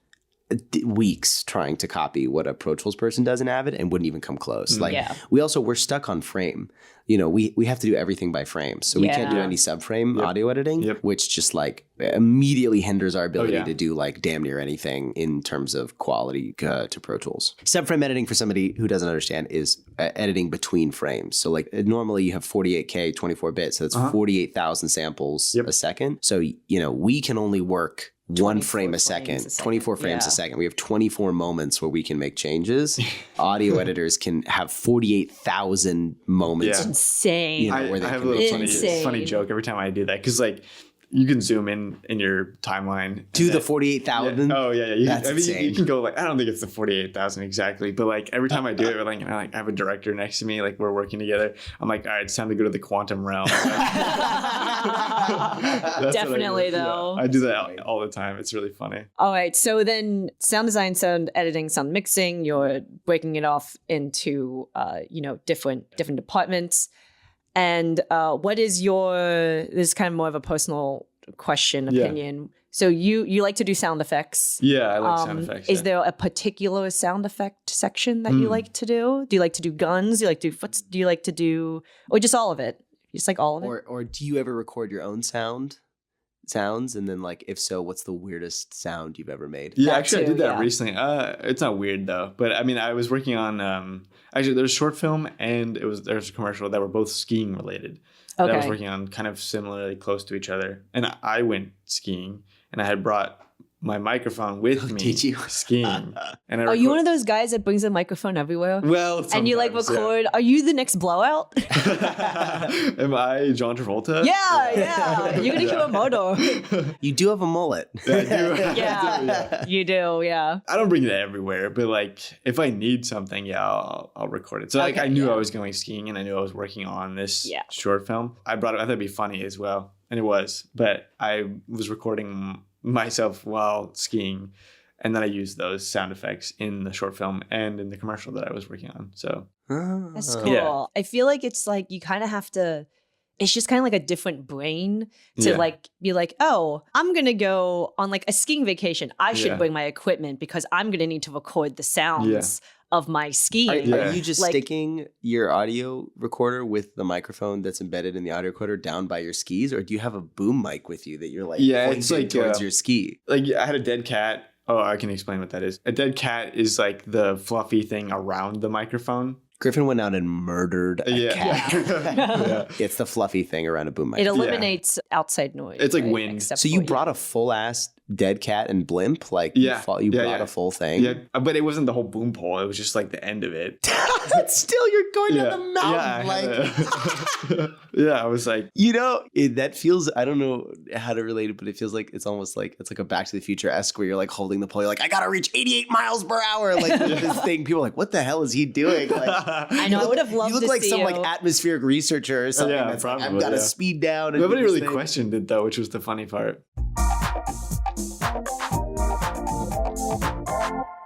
weeks trying to copy what a Pro Tools person does in Avid and wouldn't even come close. Like we're stuck on frame. You know, we have to do everything by frame. So we can't do any subframe audio editing, which just like immediately hinders our ability to do like damn near anything in terms of quality to Pro Tools. Subframe editing, for somebody who doesn't understand, is editing between frames. So like normally you have 48K 24-bit, so that's 48,000 samples a second. So, you know, we can only work 1 frame a second, 24 frames a second. We have 24 moments where we can make changes. Audio editors can have 48,000 moments. Yeah. Insane. You know, where they I have a little funny joke every time I do that because like you can zoom in your timeline to the 48,000. Yeah. Oh yeah. That's insane. You can go like I don't think it's the 48,000 exactly, but like every time I do it, like I have a director next to me, like we're working together. I'm like, all right, it's time to go to the quantum realm. Definitely though. Yeah, I do that all the time. It's really funny. All right, so then sound design, sound editing, sound mixing. You're breaking it off into different departments. And what is this is kind of more of a personal question, opinion. Yeah. So you like to do sound effects. Yeah, I like sound effects. Is there a particular sound effect section that you like to do? Do you like to do guns? Do you like to do foots? Do you like to do, or just all of it? Just like all of it? Or do you ever record your own sounds? And then like, if so, what's the weirdest sound you've ever made? Yeah, actually I did that recently. It's not weird though, but I mean, I was working on, actually there's a short film and there's a commercial that were both skiing related. That I was working on kind of similarly close to each other. And I went skiing and I had brought my microphone with me. Did you? Skiing. And are you one of those guys that brings a microphone everywhere? Well, and you like record. Yeah. Are you the next Blowout? Am I John Travolta? Yeah. You're gonna kill a motor. You do have a mullet. Yeah, I do. Yeah, you do. Yeah. I don't bring it everywhere, but like if I need something, I'll record it. So like I knew I was going skiing and I knew I was working on this short film. I brought it. I thought it'd be funny as well, and it was. But I was recording myself while skiing, and then I used those sound effects in the short film and in the commercial that I was working on. So that's cool. I feel like it's like you kind of have to, it's just kind of like a different brain to like be like, oh, I'm gonna go on like a skiing vacation. I should bring my equipment because I'm gonna need to record the sounds of my skiing. Are you just sticking your audio recorder with the microphone that's embedded in the audio recorder down by your skis, or do you have a boom mic with you that you're like it's like towards your ski? Like I had a dead cat. Oh, I can explain what that is. A dead cat is like the fluffy thing around the microphone. Griffin went out and murdered a cat. It's the fluffy thing around a boom mic. It eliminates outside noise. It's like wind. So you brought a full-ass dead cat and blimp? Like Yeah. you brought a full thing. Yeah, but it wasn't the whole boom pole. It was just like the end of it. Still, you're going down the mountain. Yeah, I was like, that feels, I don't know how to relate it, but it feels like it's almost like it's like a Back to the Future-esque where you're like holding the pole. You're like, I gotta reach 88 miles per hour. Like this thing. People are like, what the hell is he doing? Like, I know. I would have loved to see you look like some like atmospheric researcher or something. Yeah, that's probably, like, I've got to speed down. And nobody do this really thing. questioned it though, which was the funny part.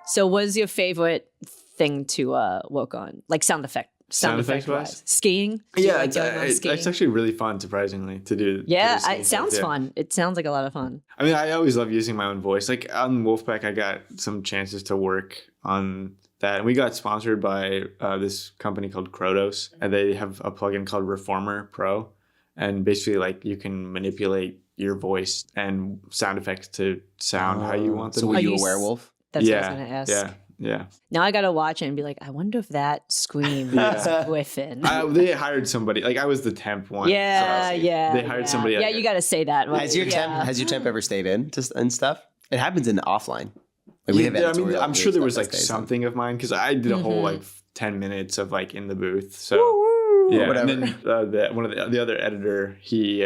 So what is your favorite thing to work on? Like sound effect Sound-effect wise? Skiing? Do you like going on skiing? It's actually really fun, surprisingly, to do. Yeah, skiing it sounds stuff, fun. It sounds like a lot of fun. I mean, I always love using my own voice. Like on Wolfpack, I got some chances to work on that. And we got sponsored by this company called Krotos, and they have a plugin called Reformer Pro. And basically, like, you can manipulate your voice and sound effects to sound how you want them. So were Are you you a werewolf? That's what I was going to ask. Yeah. Now I got to watch it and be like, I wonder if that scream is Griffin. They hired somebody. Like, I was the temp one. Yeah. They hired somebody. Yeah, you got to say that. Right? Has your temp ever stayed in and stuff? It happens in the offline. Like we have editorial. I'm sure there was like something of mine because I did a whole like 10 minutes of like in the booth. So yeah, whatever. And then one of the other editor, he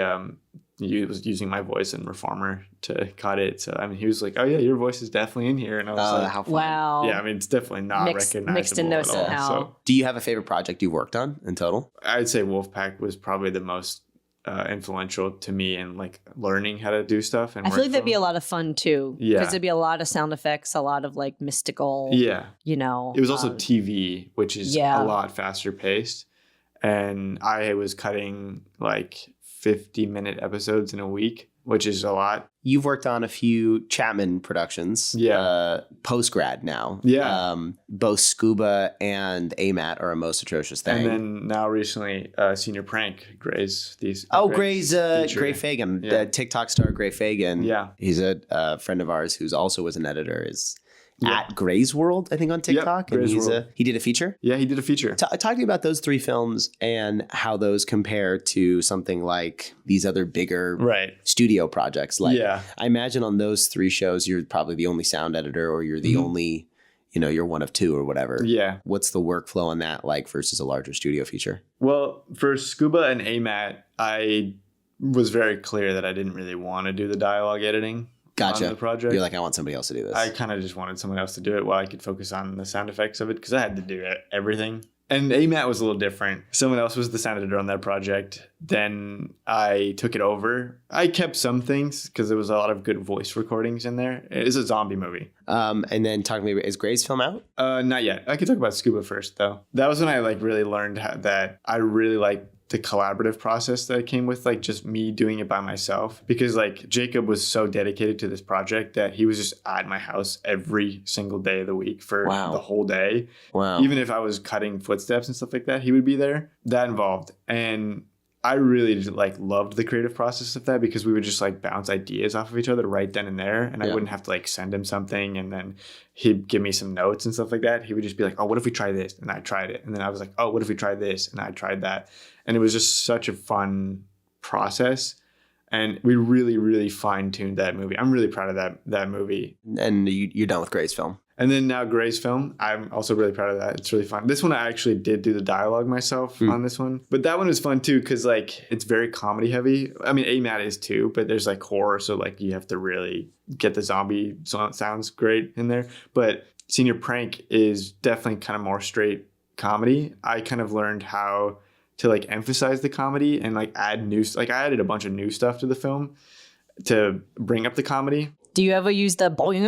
was using my voice in Reformer to cut it. So I mean, he was like, "Oh yeah, your voice is definitely in here," and I was like, how fun. Wow. "Yeah, I mean, it's definitely not recognizable mixed in there at all." somehow. So Do you have a favorite project you worked on in total? I'd say Wolfpack was probably the most influential to me in like learning how to do stuff. And I feel like that'd be a lot of fun too. Yeah. Because there'd be a lot of sound effects, a lot of like mystical, Yeah. you know. It was also TV, which is yeah. a lot faster paced. And I was cutting like 50-minute episodes in a week, which is a lot. You've worked on a few Chapman productions. Yeah. Post-grad now. Yeah. Both Scuba and AMAT are a most atrocious thing. And then now recently, Senior Prank, Gray's. Gray Fagan, Yeah. TikTok star Gray Fagan. Yeah. He's a friend of ours who's also was an editor. Is at Gray's World, I think, on TikTok. Yep, and Gray's World. he did a feature. Yeah, he did a feature. Talk to me about those three films and how those compare to something like these other bigger studio projects. Like, I imagine on those three shows, you're probably the only sound editor, or you're the only, you're one of two or whatever. Yeah. What's the workflow on that like versus a larger studio feature? Well, for Scuba and AMAT, I was very clear that I didn't really want to do the dialogue editing. Gotcha. On the project. You're like, I want somebody else to do this. I kind of just wanted someone else to do it while I could focus on the sound effects of it because I had to do everything. And AMAT was a little different. Someone else was the sound editor on that project. Then I took it over. I kept some things because there was a lot of good voice recordings in there. It is a zombie movie. And then talk to me, is Gray's film out? Not yet. I could talk about Scuba first, though. That was when I like really learned that I really like the collaborative process that came with like just me doing it by myself, because like Jacob was so dedicated to this project that he was just at my house every single day of the week for the whole day. Wow. Even if I was cutting footsteps and stuff like that, he would be there. That involved. And I really like loved the creative process of that because we would just like bounce ideas off of each other right then and there. And I wouldn't have to like send him something and then he'd give me some notes and stuff like that. He would just be like, oh, what if we try this? And I tried it. And then I was like, oh, what if we try this? And I tried that. And it was just such a fun process. And we really, really fine-tuned that movie. I'm really proud of that movie. And you're done with Gray's film. And then now Gray's film, I'm also really proud of that. It's really fun. This one, I actually did do the dialogue myself on this one. But that one was fun too because like it's very comedy heavy. I mean, AMAT is too, but there's like horror. So like you have to really get the zombie sounds great in there. But Senior Prank is definitely kind of more straight comedy. I kind of learned how to like emphasize the comedy and like add new, like I added a bunch of new stuff to the film to bring up the comedy. Do you ever use the boing?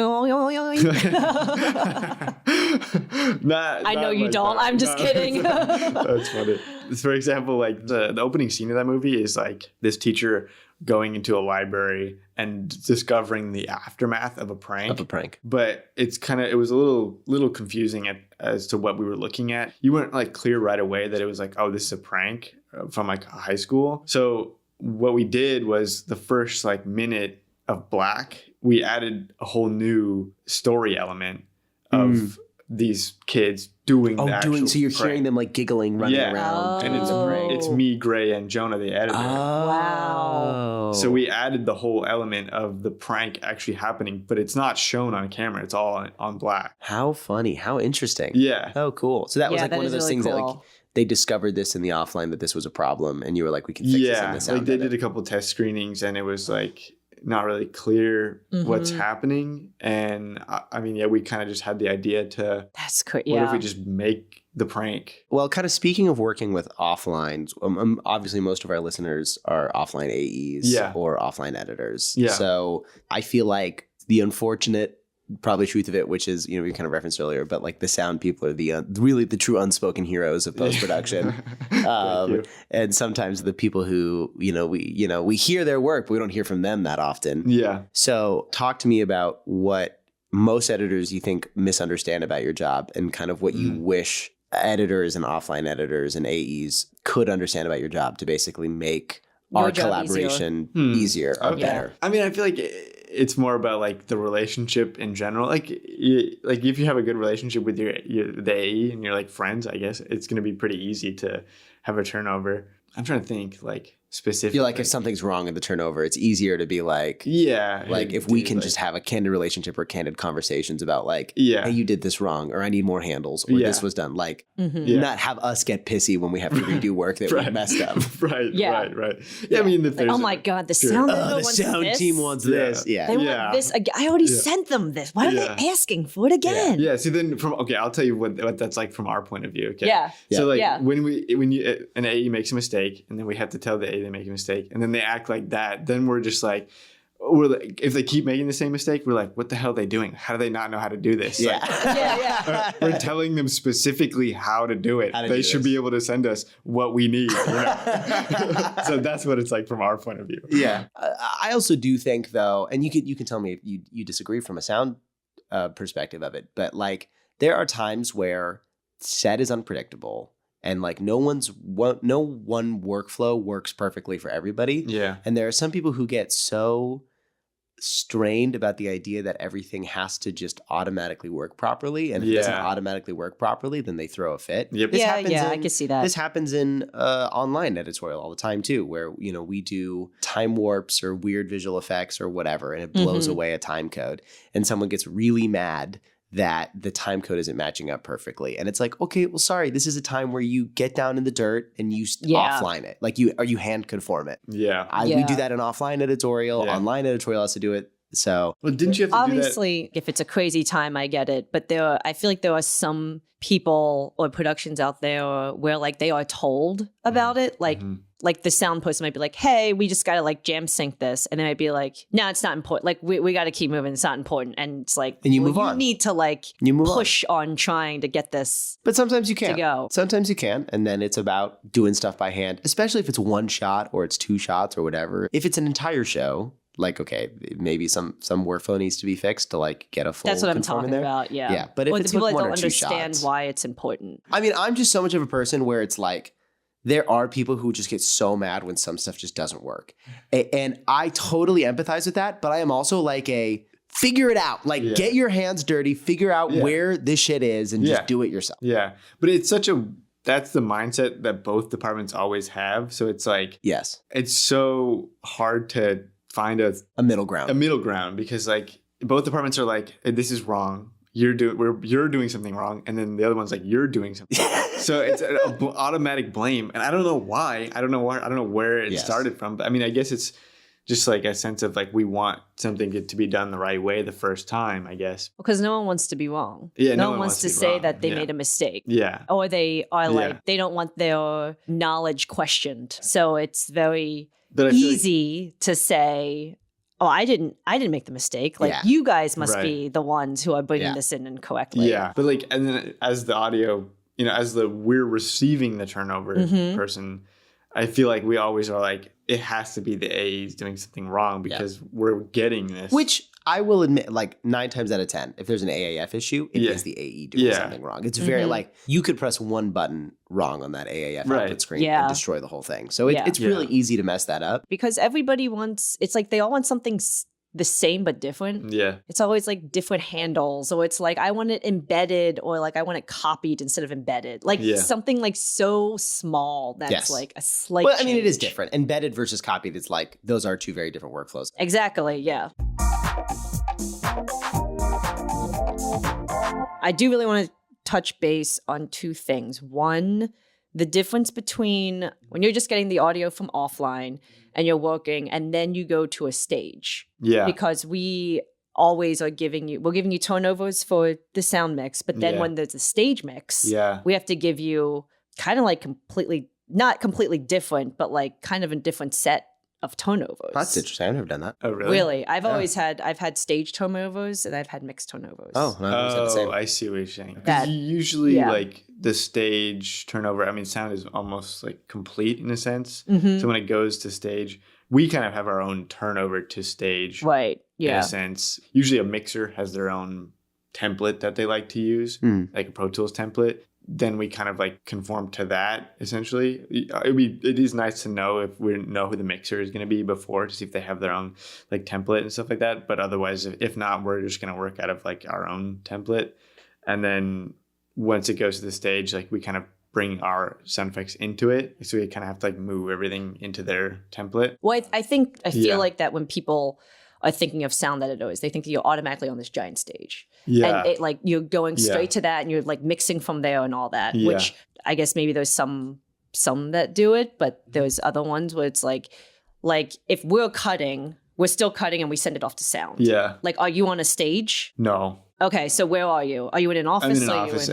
I know you don't. I'm just kidding. That's funny. For example, like the opening scene of that movie is like this teacher going into a library and discovering the aftermath of a prank. But it was a little confusing as to what we were looking at. You weren't like clear right away that it was like, oh, this is a prank from like high school. So what we did was the first like minute of black, we added a whole new story element of these kids doing the actual so you're prank. hearing them like giggling, running around. And it's me, Gray, and Jonah, the editor. Wow. So we added the whole element of the prank actually happening, but it's not shown on camera. It's all on black. How funny. How interesting. Yeah. Oh, cool. So that was like that one of is those really things that like cool. they discovered this in the offline that this was a problem and you were like, we can fix this in the sound. Like they did a couple test screenings and it was like not really clear what's happening. And I mean, we kind of just had the idea to, That's great. what Yeah. if we just make the prank? Well, kind of speaking of working with offlines, obviously most of our listeners are offline AEs or offline editors. Yeah. So I feel like the unfortunate probably truth of it, which is, we kind of referenced earlier, but like the sound people are the really the true unspoken heroes of post-production. And sometimes the people who, we hear their work, but we don't hear from them that often. Yeah. So talk to me about what most editors you think misunderstand about your job and kind of what you wish editors and offline editors and AEs could understand about your job to basically make our collaboration easier or better. I mean, I feel like it's more about like the relationship in general. Like if you have a good relationship with the AE and you're like friends, I guess it's going to be pretty easy to have a turnover. I'm trying to think like specifically. Feel like if something's wrong in the turnover, it's easier to be like, like if we can just have a candid relationship or candid conversations about like, hey, you did this wrong, or I need more handles, or this was done. Like, not have us get pissy when we have to redo work that we messed up. Right. Yeah, I mean, if like, oh my God, the sound the sound team wants this. Yeah. They want this. I already sent them this. Why are they asking for it again? Yeah. See, then I'll tell you what that's like from our point of view. Okay. Yeah. So like when an AE makes a mistake and then we have to tell the AE they make a mistake and then they act like that, then we're like, if they keep making the same mistake, we're like, what the hell are they doing? How do they not know how to do this? Yeah. Like, we're telling them specifically how to do it. They should be able to send us what we need. So that's what it's like from our point of view. Yeah. I also do think though, and you can tell me if you disagree from a sound perspective of it, but like there are times where set is unpredictable. And like no one workflow works perfectly for everybody. Yeah. And there are some people who get so strained about the idea that everything has to just automatically work properly. And if it doesn't automatically work properly, then they throw a fit. Yep. I can see that. This happens in online editorial all the time too, where, we do time warps or weird visual effects or whatever, and it blows away a time code. And someone gets really mad that the time code isn't matching up perfectly. And it's like, okay, well, sorry, this is a time where you get down in the dirt and you offline it. Like you hand conform it. Yeah. We do that in offline editorial. Yeah. Online editorial has to do it. So, well, didn't you have to obviously, do that? If it's a crazy time, I get it. But I feel like there are some people or productions out there where like they are told about it. Like the sound person might be like, hey, we just got to like jam sync this. And they might be like, no, it's not important. Like we got to keep moving. It's not important. And it's like, and you move on. You need to like push on trying to get this. But sometimes you can't. To go. Sometimes you can. And then it's about doing stuff by hand, especially if it's one shot or it's two shots or whatever. If it's an entire show, like, okay, maybe some workflow needs to be fixed to like get a full. That's what I'm talking there. about. Yeah. Yeah. But if it's the people like that one don't or two understand shots, why it's important. I mean, I'm just so much of a person where it's like, there are people who just get so mad when some stuff just doesn't work. And I totally empathize with that, but I am also like figure it out. Like get your hands dirty, figure out where this shit is and just do it yourself. Yeah. But it's that's the mindset that both departments always have. So it's like, yes, it's so hard to find a middle ground. A middle ground because like both departments are like, hey, this is wrong. You're doing something wrong, and then the other one's like, you're doing something wrong. So it's an automatic blame, and I don't know why. I don't know where it started from. But I mean, I guess it's just like a sense of like we want something to be done the right way the first time. I guess because no one wants to be wrong. Yeah, no one wants to say that they made a mistake. Yeah, or they are like they don't want their knowledge questioned. So it's very easy to say, oh, I didn't make the mistake. Like you guys must be the ones who are bringing this in incorrectly. Yeah. But like, and then as the audio, we're receiving the turnover person, I feel like we always are like, it has to be the AEs doing something wrong because we're getting this. Which I will admit, like 9 times out of 10, if there's an AAF issue, it is the AE doing something wrong. It's very like, you could press one button wrong on that AAF output screen and destroy the whole thing. So it's really easy to mess that up. Because everybody it's like they all want something the same but different. Yeah. It's always like different handles, or it's like I want it embedded, or like I want it copied instead of embedded. Like something like so small that's like a slight Well, I mean, it is change. different. Embedded versus copied, it's like those are two very different workflows. Exactly, yeah. I do really want to touch base on two things. One, the difference between when you're just getting the audio from offline and you're working, and then you go to a stage. Yeah. Because we always are giving you turnovers for the sound mix, but then when there's a stage mix, we have to give you kind of like not completely different, but like kind of a different set of turnovers. That's interesting. I've never done that. Oh, really? Really? I've had stage turnovers and I've had mixed turnovers. Oh, no, I've said the same. I see what you're saying. 'Cause That- usually, like the stage turnover, I mean, sound is almost like complete in a sense. Mhm. So when it goes to stage, we kind of have our own turnover to stage. Right. In Yeah. a sense, usually a mixer has their own template that they like to use, like a Pro Tools template. Then we kind of like conform to that essentially. It is nice to know if we know who the mixer is going to be before, to see if they have their own like template and stuff like that. But otherwise, if not, we're just going to work out of like our own template. And then once it goes to the stage, like we kind of bring our sound effects into it. So we kind of have to like move everything into their template. Well, I feel like that when people are thinking of sound editors, they think that you're automatically on this giant stage. Yeah. And it like you're going straight to that and you're like mixing from there and all that, which I guess maybe there's some that do it, but there's other ones where it's like if we're still cutting and we send it off to sound. Yeah. Like, are you on a stage? No. Okay, so where are you? Are you in an office? I'm in an office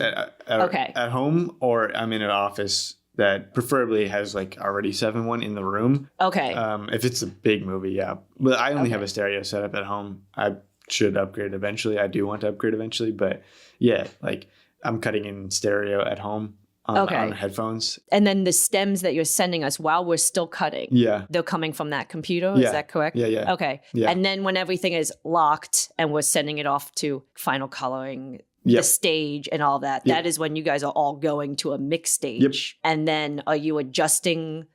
Okay. at home, or I'm in an office that preferably has like already 7-1 in the room. Okay. If it's a big movie, yeah. But I only have a stereo setup at home. I should upgrade eventually. I do want to upgrade eventually, but yeah, like I'm cutting in stereo at home on headphones. And then the stems that you're sending us while we're still cutting, they're coming from that computer. Is that correct? Yeah. Okay. Yeah. And then when everything is locked and we're sending it off to final coloring, the stage and all that, that is when you guys are all going to a mix stage. And then are you adjusting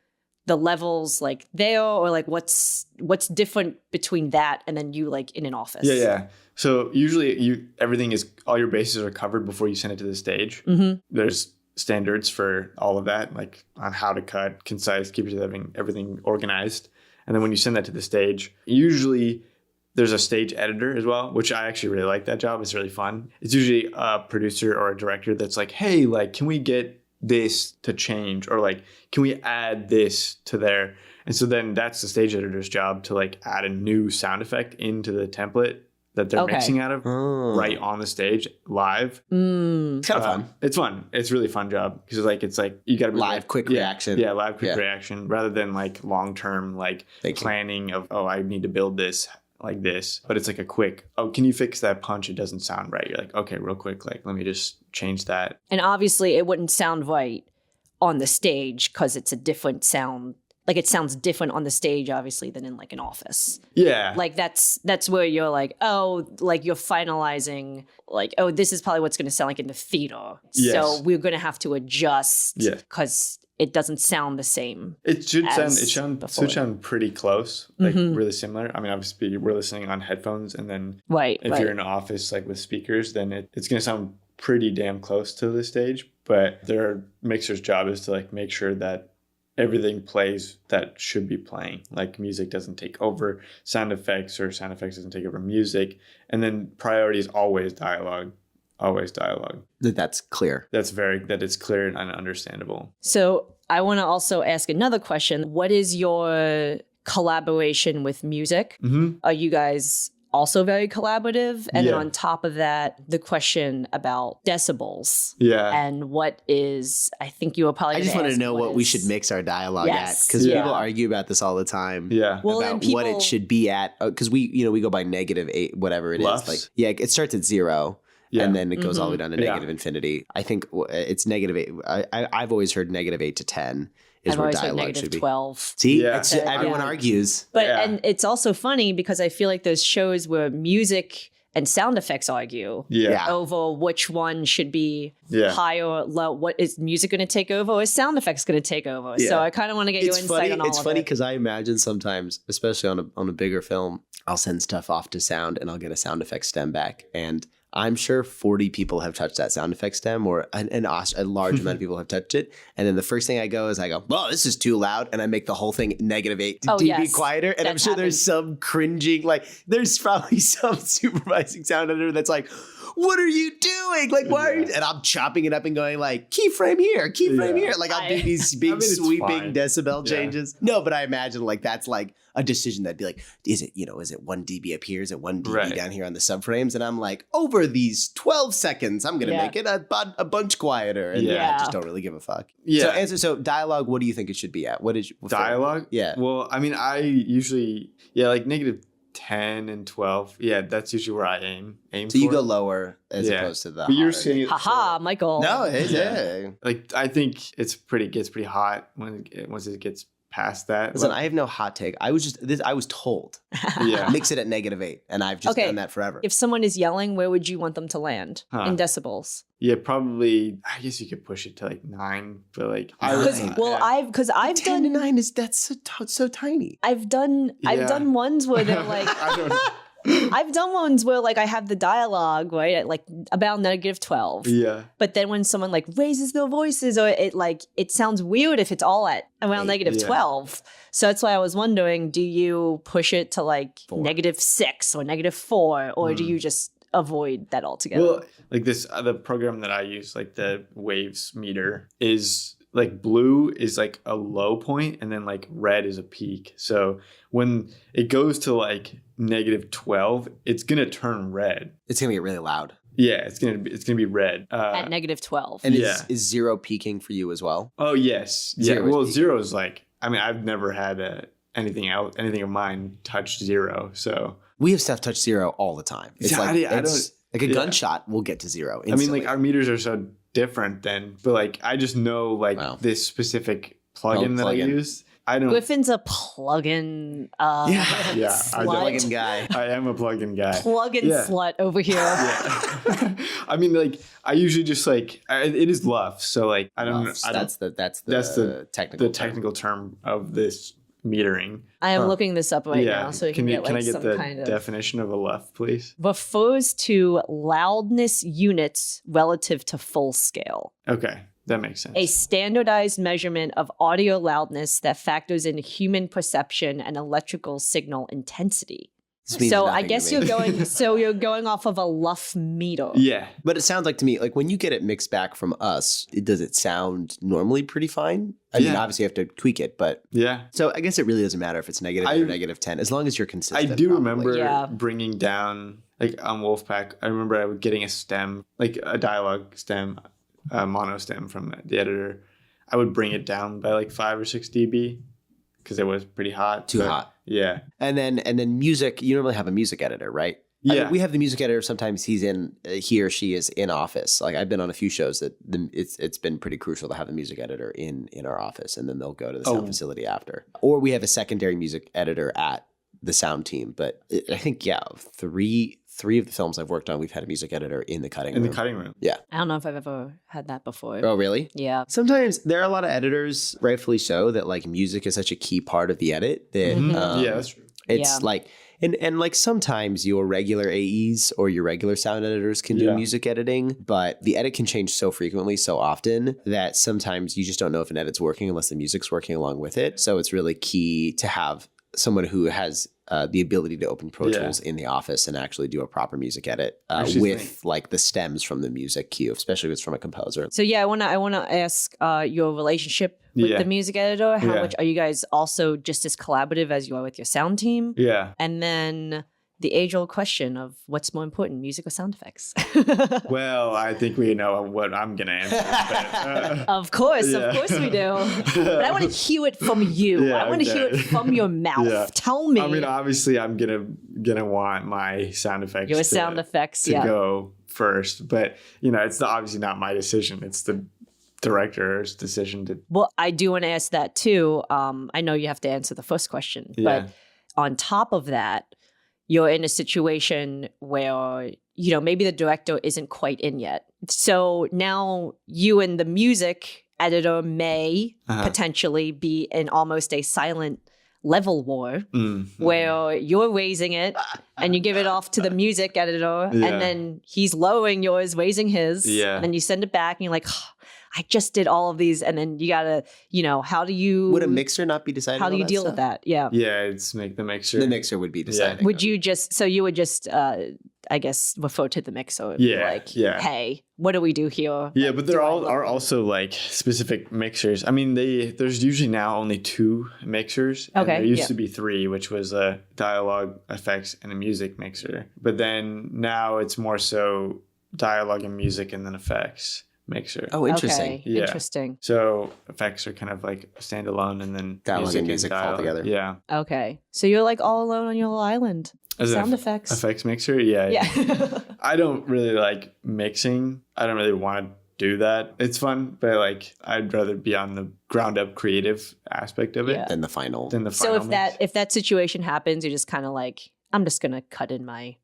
the levels like there, or like what's different between that and then you like in an office? Yeah. So usually all your bases are covered before you send it to the stage. Mm-hmm. There's standards for all of that, like on how to cut, concise, keep everything organized. And then when you send that to the stage, usually there's a stage editor as well, which I actually really like that job. It's really fun. It's usually a producer or a director that's like, hey, like, can we get this to change? Or like, can we add this to there? And so then that's the stage editor's job to like add a new sound effect into the template that they're mixing out of right on the stage live. It's kind of fun. It's fun. It's a really fun job because it's like you got to be live, quick reaction. Yeah, live, quick reaction rather than like long-term like planning of, I need to build this like this. But it's like a quick, can you fix that punch? It doesn't sound right. You're like, okay, real quick, like let me just change that. And obviously it wouldn't sound right on the stage because it's a different sound. Like it sounds different on the stage, obviously, than in like an office. Yeah. Like that's where you're like, like you're finalizing, like, this is probably what's going to sound like in the theater. Yes. So we're going to have to adjust because it doesn't sound the same. It should sound pretty close, like really similar. I mean, obviously we're listening on headphones, and then if you're in an office like with speakers, then it's going to sound pretty damn close to the stage. But their mixer's job is to like make sure that everything plays that should be playing. Like music doesn't take over sound effects, or sound effects doesn't take over music. And then priority is always dialogue. Always dialogue. That's clear. That it's clear and understandable. So I want to also ask another question. What is your collaboration with music? Mm-hmm. Are you guys also very collaborative? And then on top of that, the question about decibels. Yeah. And what is, I think you were probably I just want to know what we should mix our dialogue at. Because people argue about this all the time. Yeah. Well, about what it should be at. Because we go by -8, whatever it is. Like, it starts at 0. Yeah. And then it goes all the way down to negative infinity. I think it's -8. I've always heard -8 to 10 is where dialogue should be. 12. See, everyone argues. But and it's also funny because I feel like there's shows where music and sound effects argue Yeah. over which one should be Yeah. high or low. What is music going to take over, or is sound effects going to take over? Yeah. So I kind of want to get your insight on all It's of funny it. because I imagine sometimes, especially on a bigger film, I'll send stuff off to sound and I'll get a sound effect stem back. And I'm sure 40 people have touched that sound effect stem, or a large amount of people have touched it. And then the first thing I go, well, this is too loud. And I make the whole thing -8 Oh, dB yes. quieter. And I'm That's sure there's some cringing, like there's probably some supervising sound editor that's like, what are you doing? Like, why are you? And I'm chopping it up and going like, keyframe here, keyframe here. Like I'll do these big it's sweeping fine. decibel changes. No, but I imagine like that's like a decision that'd be like, is it 1 dB up here? Is it 1 dB Right. down here on the subframes? And I'm like, over these 12 seconds, I'm going to make it a bunch quieter. And I just don't really give a fuck. Yeah. So dialogue, what do you think it should be at? What is Dialogue? Yeah. Well, I mean, I usually, like -10 and 12. Yeah, that's usually where I aim So you for. go lower as Yeah. opposed to the But you're higher. saying Haha, Michael. No, it's Yeah. Like I think gets pretty hot once it gets past that. Listen, I have no hot take. I was told. Yeah. Mix it at -8, and I've just Okay. done that forever. If someone is yelling, where would you want them to land in decibels? Yeah, probably. I guess you could push it to like 9, but like Because I've 10 to done 9 is so tiny. I've done ones where they're like I don't know. I've done ones where like I have the dialogue right at like about -12. Yeah. But then when someone like raises their voices, or it sounds weird if it's all at around -12. So that's why I was wondering, do you push it to like 6 or -4, or do you just avoid that altogether? Well, like this, the program that I use, like the waves meter, is like blue is like a low point, and then like red is a peak. So when it goes to like -12, it's gonna turn red. It's gonna get really loud. Yeah, it's gonna be red at -12. And Yeah. is 0 peaking for you as well? Oh yes, Zero yeah. is Well, peak. 0 is like, I mean, I've never had anything of mine touch 0. So We have stuff touch 0 all the time. It's Yeah, like I it's don't- like a yeah. gunshot will get to 0 I mean, instantly. like our meters are so different then, but like I just know like this specific plugin that I plugin. use. I don't. Griffin's a plugin Yeah, slut. plugin guy. I am a plugin guy. Plugin Yeah. slut over here. Yeah. I mean, like I usually just like it is luff. So like I don't. Luffs. I don't That's that's the technical the technical term of this metering. I am looking this up right Yeah. now so you can, Can get like I get some the kind of definition of a luff, please? refers to loudness units relative to full scale. Okay, that makes sense. A standardized measurement of audio loudness that factors in human perception and electrical signal intensity. This means So I nothing to guess me. you're going off of a luff meter. Yeah. But it sounds like to me, like when you get it mixed back from us, does it sound normally pretty fine? I mean, Yeah. obviously you have to tweak it, but Yeah. so I guess it really doesn't matter if it's negative or -10, as long as you're consistent. I do probably. remember Yeah. bringing down, like on Wolfpack, I remember I was getting a stem, like a dialogue stem, a mono stem from the editor. I would bring it down by like 5 or 6 dB because it was pretty hot. Too hot. Yeah. And then music, you normally have a music editor, right? I Yeah. mean, we have the music editor. Sometimes he or she is in office. Like I've been on a few shows that it's been pretty crucial to have the music editor in our office, and then they'll go to the sound facility after. Or we have a secondary music editor at the sound team. But I think three of the films I've worked on, we've had a music editor in the cutting room. In the cutting room. Yeah. I don't know if I've ever had that before. Oh, really? Yeah. Sometimes there are a lot of editors, rightfully so, that like music is such a key part of the edit that Yeah, that's true. it's Yeah. like and like sometimes your regular AEs or your regular sound editors can do Yeah. music editing, but the edit can change so frequently, so often that sometimes you just don't know if an edit's working unless the music's working along with it. So it's really key to have someone who has the ability to open Pro Tools in the office and actually do a proper music edit with like the stems from the music cue, especially if it's from a composer. So yeah, I wanna ask your relationship with Yeah. the music editor. How Yeah. much are you guys also just as collaborative as you are with your sound team? Yeah. And then the age-old question of what's more important, music or sound effects? Well, I think we know what I'm going to answer. But, Of course Yeah. we do. But I want to hear it from you. Yeah, I want to hear okay. it from your mouth. Yeah. Tell me. I mean, obviously, I'm gonna want my sound effects. Your sound effects, to go first, but it's obviously not my decision. It's the director's decision to. Well, I do want to ask that too. I know you have to answer the first question, Yeah. but on top of that, you're in a situation where, you know, maybe the director isn't quite in yet. So now you and the music editor may potentially be in almost a silent level war where you're raising it and you give it off to the music editor and then he's lowering yours, raising his, and then you send it back and you're like, oh, I just did all of these, and then you gotta, you know, how do you... Would a mixer not be deciding how do you deal with that? Yeah. Yeah, it's make the mixer. The mixer would be deciding. Would you just, so you would just, I guess, refer to the mixer and be like, hey, what do we do here? Yeah, but there are also like specific mixers. I mean, there's usually now only 2 mixers. And there used to be 3, which was a dialogue, effects, and a music mixer. But then now it's more so dialogue and music and then effects mixer. Oh, interesting. Okay. Yeah. Interesting. So effects are kind of like standalone and then dialogue and music fall together. Yeah. Okay. So you're like all alone on your little island. As sound effects. Effects mixer? Yeah. I don't really like mixing. I don't really want to do that. It's fun, but like I'd rather be on the ground up creative aspect of it than the final. So if that situation happens, you're just kind of like, I'm just gonna cut in my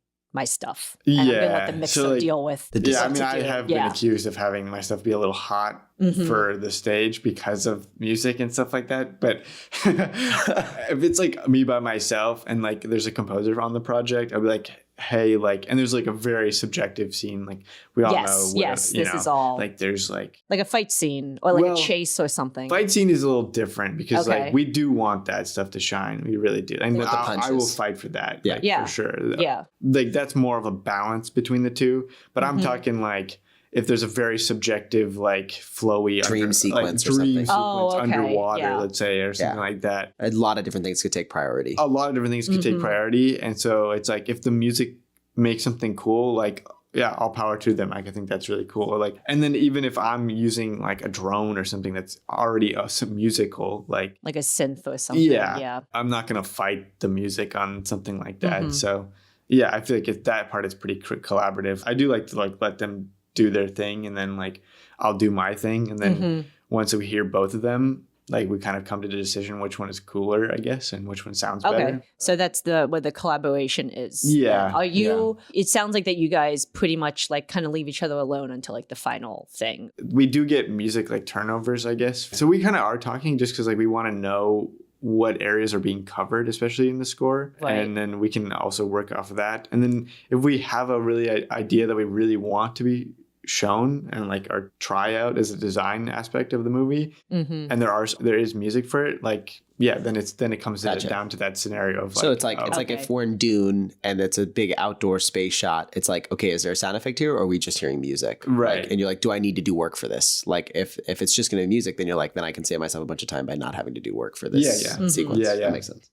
stuff. And I'm gonna let the mixer deal with the I mean, I have been accused of having my stuff be a little hot for the stage because of music and stuff like that. But if it's like me by myself and like there's a composer on the project, I'll be like, hey, like, and there's like a very subjective scene. Like we all know. This is all like there's like a fight scene or like a chase or something. Fight scene is a little different because like we do want that stuff to shine. We really do. And I will fight for that. For sure. Yeah. Like that's more of a balance between the two. But I'm talking like if there's a very subjective, like flowy dream sequence or something. Underwater, let's say, or something like that. A lot of different things could take priority. A lot of different things could take priority. And so it's like if the music makes something cool, like, yeah, all power to them. Like, I think that's really cool. Or like, and then even if I'm using like a drone or something that's already some musical, like a synth or something. Yeah. I'm not going to fight the music on something like that. So yeah, I feel like that part is pretty collaborative. I do like to like let them do their thing and then like I'll do my thing. And then once we hear both of them, like we kind of come to the decision which one is cooler, I guess, and which one sounds better. So that's where the collaboration is. Yeah. Are you, it sounds like that you guys pretty much like kind of leave each other alone until like the final thing. We do get music like turnovers, I guess. So we kind of are talking just because like we want to know what areas are being covered, especially in the score. Right. And then we can also work off of that. And then if we have a really idea that we really want to be shown and like our tryout as a design aspect of the movie and there is music for it, like then it comes down to that scenario of like, so it's like like if we're in Dune and it's a big outdoor space shot, it's like, okay, is there a sound effect here or are we just hearing music? Right. Like, and you're like, do I need to do work for this? Like if it's just gonna be music, then you're like, then I can save myself a bunch of time by not having to do work for this sequence. That makes sense.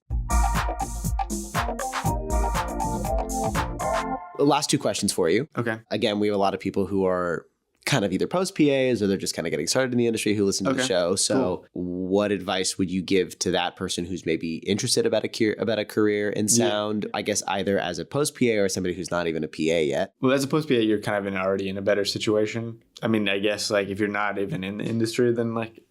Last 2 questions for you. Okay. Again, we have a lot of people who are kind of either post PAs or they're just kind of getting started in the industry who listen to the show. So what advice would you give to that person who's maybe interested about a career in sound? I guess either as a post PA or somebody who's not even a PA yet. Well, as a post PA, you're kind of already in a better situation. I mean, I guess like if you're not even in the industry, then like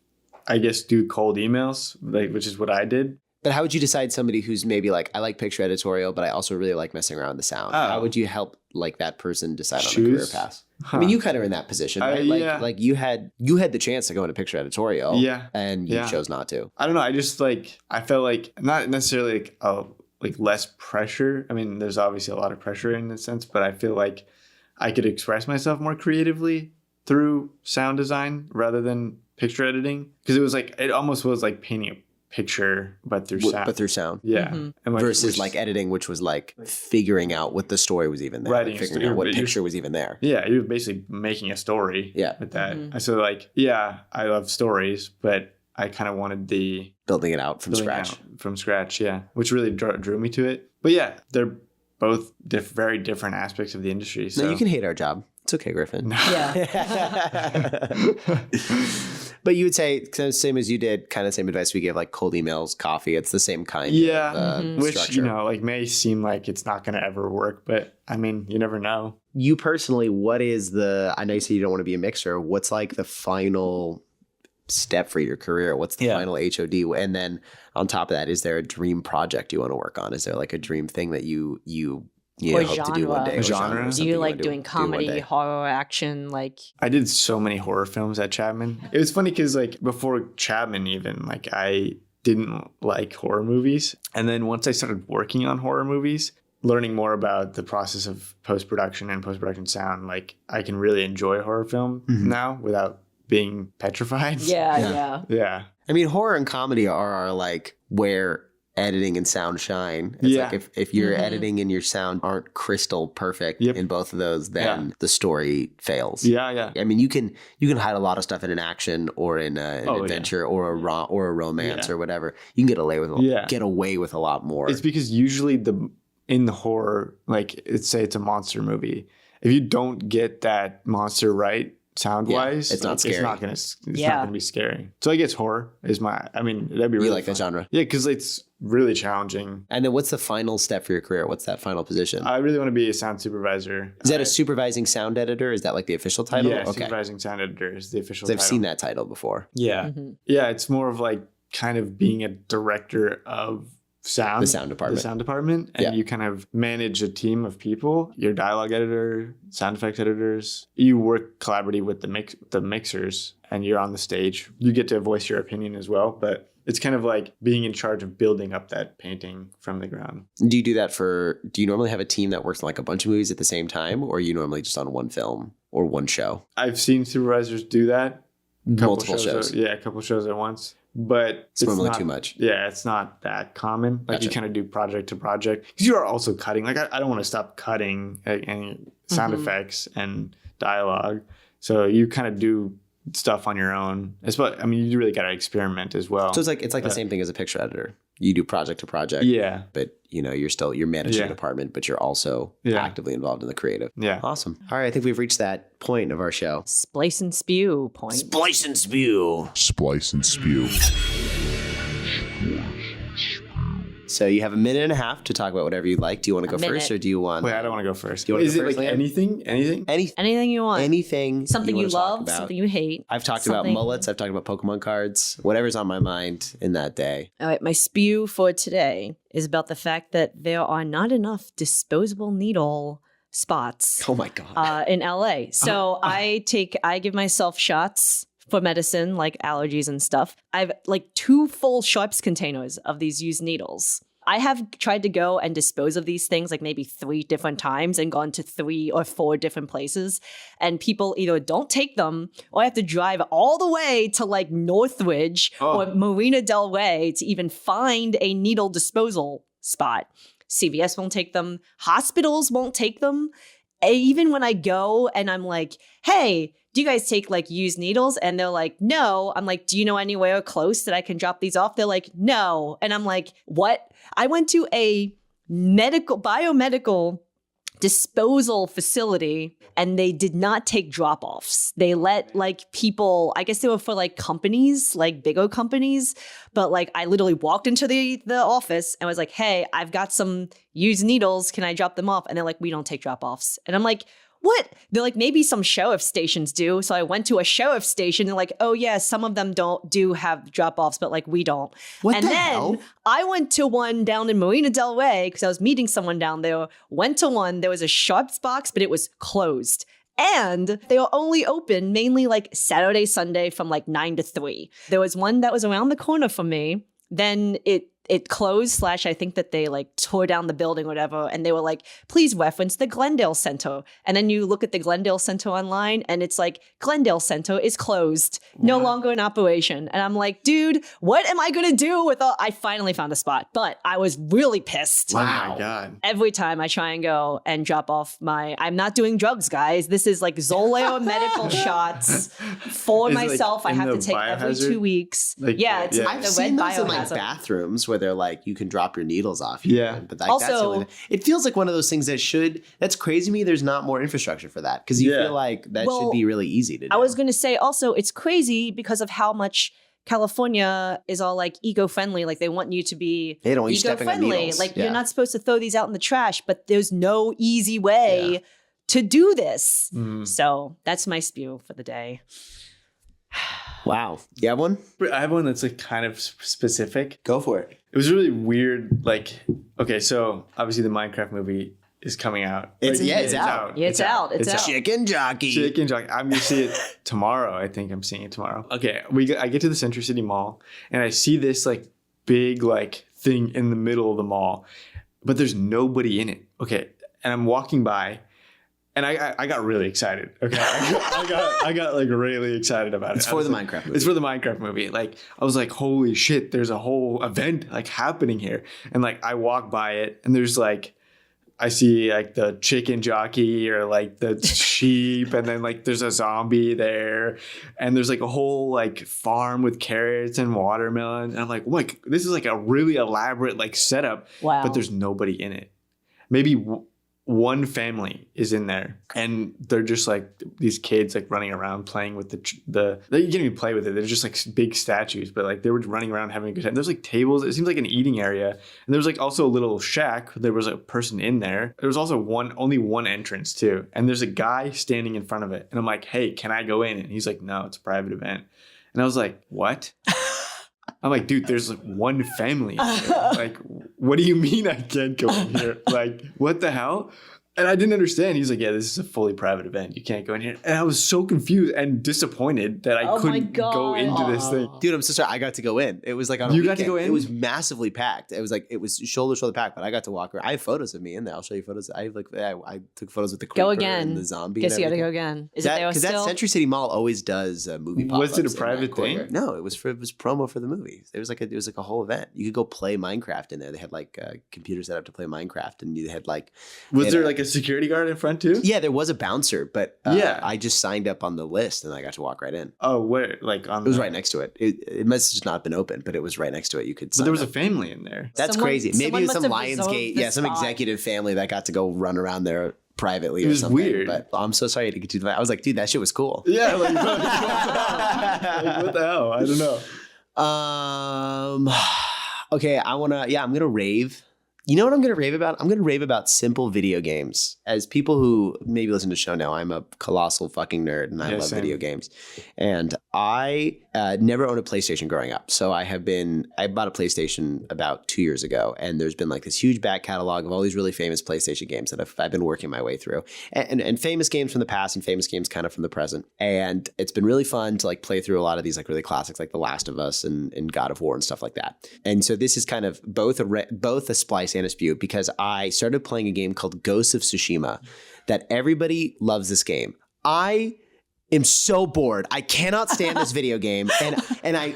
I guess do cold emails, like which is what I did. But how would you decide somebody who's maybe like, I like picture editorial, but I also really like messing around with the sound? How would you help like that person decide on a career path? I mean, you kind of are in that position, right? Like you had the chance to go into picture editorial, and you chose not to. I don't know. I just like I felt like not necessarily like less pressure. I mean, there's obviously a lot of pressure in a sense, but I feel like I could express myself more creatively through sound design rather than picture editing, because it almost was like painting a picture but through sound. Yeah. And versus like editing, which was like figuring out what the story was even there, writing like figuring out what picture was even there. Yeah, you're basically making a story with that. So like, I love stories, but I kind of wanted the building it out from scratch, which really drew me to it. But yeah, they're both very different aspects of the industry. So no, you can hate our job. It's okay, Griffin. But you would say, same as you did, kind of same advice we give, like cold emails, coffee. It's the same kind of which, structure. Like may seem like it's not going to ever work, but I mean, you never know. You personally, what is I know you say you don't want to be a mixer. What's like the final step for your career? What's the final HOD? And then on top of that, is there a dream project you want to work on? Is there like a dream thing that you or hope genre. to do one day? A genre? Do you like doing comedy, horror, action? Like I did so many horror films at Chapman. It was funny because like before Chapman even, like I didn't like horror movies. And then once I started working on horror movies, learning more about the process of post-production and post-production sound, like I can really enjoy horror film now without being petrified. Yeah. I mean, horror and comedy are like where editing and sound shine. It's like if your editing and your sound aren't crystal perfect in both of those, then the story fails. Yeah. I mean, you can hide a lot of stuff in an action or in an adventure or a romance or whatever. You can get away with a lot more. It's because usually in the horror, like say it's a monster movie, if you don't get that monster right sound wise, it's not scary. It's not gonna be scary. So I guess horror is that'd be really you like fun. that genre. Yeah, because it's really challenging. And then what's the final step for your career? What's that final position? I really want to be a sound supervisor. Is that a supervising sound editor? Is that like the official title? Yeah, supervising sound editor is the official title. I've seen that title before. Yeah. Yeah, it's more of like kind of being a director of sound. The sound department. And you kind of manage a team of people. Your dialogue editor, sound effects editors. You work collaboratively with the mixers, and you're on the stage. You get to voice your opinion as well, but it's kind of like being in charge of building up that painting from the ground. Do you do that do you normally have a team that works on like a bunch of movies at the same time, or are you normally just on one film or one show? I've seen supervisors do that. Multiple shows. A couple shows at once. But it's normally too much. Yeah, it's not that common. Like you kind of do project to project. Because you are also cutting. Like I don't want to stop cutting any sound effects and dialogue. So you kind of do stuff on your own. I mean, you really got to experiment as well. So it's like the same thing as a picture editor. You do project to project. Yeah. But you're managing a department, but you're also actively involved in the creative. Yeah. Awesome. All right. I think we've reached that point of our show. Splice and spew point. Splice and spew. Splice and spew. So you have a minute and a half to talk about whatever you'd like. Do you want to go first, or do you want? Wait, I don't want to go first. Do you want Is to go it first, like Liam? anything? Anything you want. Anything. Something you want to talk love, about. something you hate. I've talked about mullets. I've talked about Pokemon cards. Whatever's on my mind in that day. All right, my spew for today is about the fact that there are not enough disposable needle spots. Oh my god. In LA. So I give myself shots for medicine, like allergies and stuff. I have like 2 full Sharps containers of these used needles. I have tried to go and dispose of these things like maybe 3 different times and gone to 3 or 4 different places. And people either don't take them or I have to drive all the way to like Northridge or Marina Del Rey to even find a needle disposal spot. CVS won't take them. Hospitals won't take them. Even when I go and I'm like, hey, do you guys take like used needles? And they're like, no. I'm like, do you know anywhere close that I can drop these off? They're like, no. And I'm like, what? I went to a biomedical disposal facility and they did not take drop-offs. They let like people, I guess they were for like companies, like bigger companies. But like I literally walked into the office and was like, hey, I've got some used needles. Can I drop them off? And they're like, we don't take drop-offs. And I'm like, what? They're like, maybe some sheriff stations do. So I went to a sheriff station. They're like, oh yeah, some of them do have drop-offs, but like we don't. What the hell? I went to one down in Marina Del Rey because I was meeting someone down there. Went to one. There was a Sharps box, but it was closed. And they were only open mainly like Saturday, Sunday from like 9 to 3. There was one that was around the corner from me. Then it closed / I think that they like tore down the building or whatever. And they were like, please reference the Glendale Center. And then you look at the Glendale Center online and it's like, Glendale Center is closed, no longer in operation. And I'm like, dude, what am I going to do with all? I finally found a spot, but I was really pissed. Wow. Oh my God. Every time I try and go and drop off I'm not doing drugs, guys. This is like Zoleo medical shots for myself. I have to take every 2 weeks. Like, it's I've the seen red those in like biohazard. bathrooms where they're like, you can drop your needles off. Yeah. But like, Also, it feels like one of those things that's crazy to me. There's not more infrastructure for that because you feel like that should be really easy to do. I was going to say also, it's crazy because of how much California is all like eco-friendly. Like they want you to be they don't want you stepping on eco-friendly. needles. Like you're not supposed to throw these out in the trash, but there's no easy way to do this. So that's my spew for the day. Wow. You have one? I have one that's like kind of specific. Go for it. It was really weird. Like, okay, so obviously the Minecraft movie is coming out. It's out. Yeah, it's out. Chicken jockey. Chicken jockey. I'm gonna see it tomorrow. I think I'm seeing it tomorrow. Okay, I get to the Century City Mall and I see this like big like thing in the middle of the mall, but there's nobody in it. Okay, and I'm walking by. And I got really excited. Okay, I got like really excited about it. It's for the Minecraft movie. It's for the Minecraft movie. Like I was like, holy shit! There's a whole event like happening here. And like I walk by it, and there's like I see like the chicken jockey or like the sheep, and then like there's a zombie there, and there's like a whole like farm with carrots and watermelon. And I'm like, oh this is like a really elaborate like setup. Wow. But there's nobody in it. Maybe one family is in there, and they're just like these kids like running around playing with the they didn't even play with it. They're just like big statues, but like they were running around having a good time. There's like tables. It seems like an eating area, and there was like also a little shack. There was a person in there. There was also only one entrance too, and there's a guy standing in front of it. And I'm like, hey, can I go in? And he's like, no, it's a private event. And I was like, what? I'm like, dude, there's like one family in here. Like, what do you mean I can't go in here? Like, what the hell? And I didn't understand. He's like, yeah, this is a fully private event. You can't go in here. And I was so confused and disappointed that I couldn't go into this thing. Dude, I'm so sorry. I got to go in. It was like on a You weekend. got to go in? It was massively packed. It was shoulder to shoulder packed, but I got to walk around. I have photos of me in there. I'll show you photos. I took photos with the creeper Go again. and the zombie. Guess and you got to everything. go again. Is it there Because still? that Century City Mall always does movie pop-ups. Was it a in private that corner. thing? No, it was promo for the movie. It was like a whole event. You could go play Minecraft in there. They had like computers set up to play Minecraft, and you had like. Was there like a security guard in front too? Yeah, there was a bouncer, but Yeah. I just signed up on the list and I got to walk right in. Oh, where? Like on It was right next to it. It must have just not been open, but it was right next to it. You could. But there was sign a up. family in there. That's Someone- crazy. Maybe someone it was some must have reserved Lionsgate, the some spot. executive family that got to go run around there privately It or was something. weird. But I'm so sorry to get you. I was like, dude, that shit was cool. Yeah, like, what the hell? I don't know. Okay, I'm gonna rave. You know what I'm gonna rave about? I'm gonna rave about simple video games. As people who maybe listen to the show know, I'm a colossal fucking nerd and I love same. video games. And I never owned a PlayStation growing up. So I bought a PlayStation about 2 years ago, and there's been like this huge back catalog of all these really famous PlayStation games that I've been working my way through. And famous games from the past and famous games kind of from the present. And it's been really fun to like play through a lot of these like really classics like The Last of Us and God of War and stuff like that. And so this is kind of both a splice and a spew, because I started playing a game called Ghosts of Tsushima that everybody loves this game. I am so bored. I cannot stand this video game. And I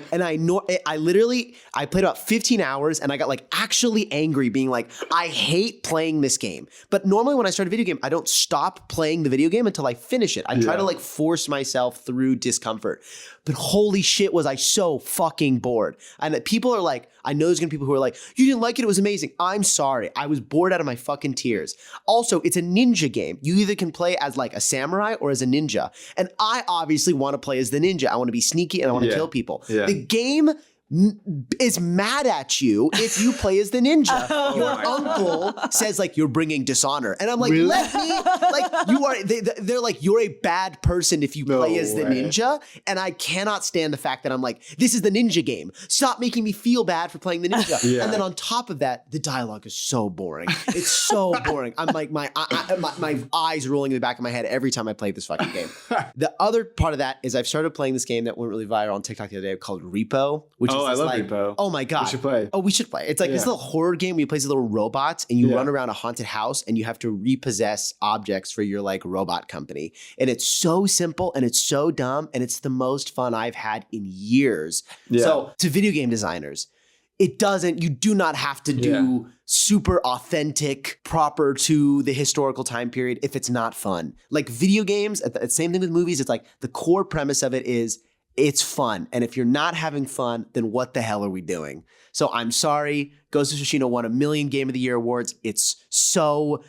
played about 15 hours and I got like actually angry being like, I hate playing this game. But normally when I start a video game, I don't stop playing the video game until I finish it. I try to like force myself through discomfort. But holy shit, was I so fucking bored. And people are like, I know there's gonna be people who are like, you didn't like it was amazing. I'm sorry. I was bored out of my fucking tears. Also, it's a ninja game. You either can play as like a samurai or as a ninja. And I obviously want to play as the ninja. I want to be sneaky and I want to kill people. Yeah. The game is mad at you if you play as the ninja. Your uncle says like you're bringing dishonor, and I'm like, Really? let me like you are. They're like you're a bad person if you play as the way. ninja, and I cannot stand the fact that I'm like this is the ninja game. Stop making me feel bad for playing the ninja. Yeah. And then on top of that, the dialogue is so boring. It's so boring. I'm like my eyes rolling in the back of my head every time I play this fucking game. The other part of that is I've started playing this game that went really viral on TikTok the other day called Repo, which is Oh, I this, love like, Repo. oh my god, We should play. Oh, we should play. It's like this Yeah. little horror game where you play as little robots and you Yeah. run around a haunted house and you have to repossess objects for your like robot company. And it's so simple and it's so dumb and it's the most fun I've had in years. Yeah. So to video game designers, you do not have to do super authentic, proper to the historical time period if it's not fun. Like video games, same thing with movies. It's like the core premise of it is it's fun. And if you're not having fun, then what the hell are we doing? So I'm sorry. Ghost of Tsushima won 1 million Game of the Year awards. It's so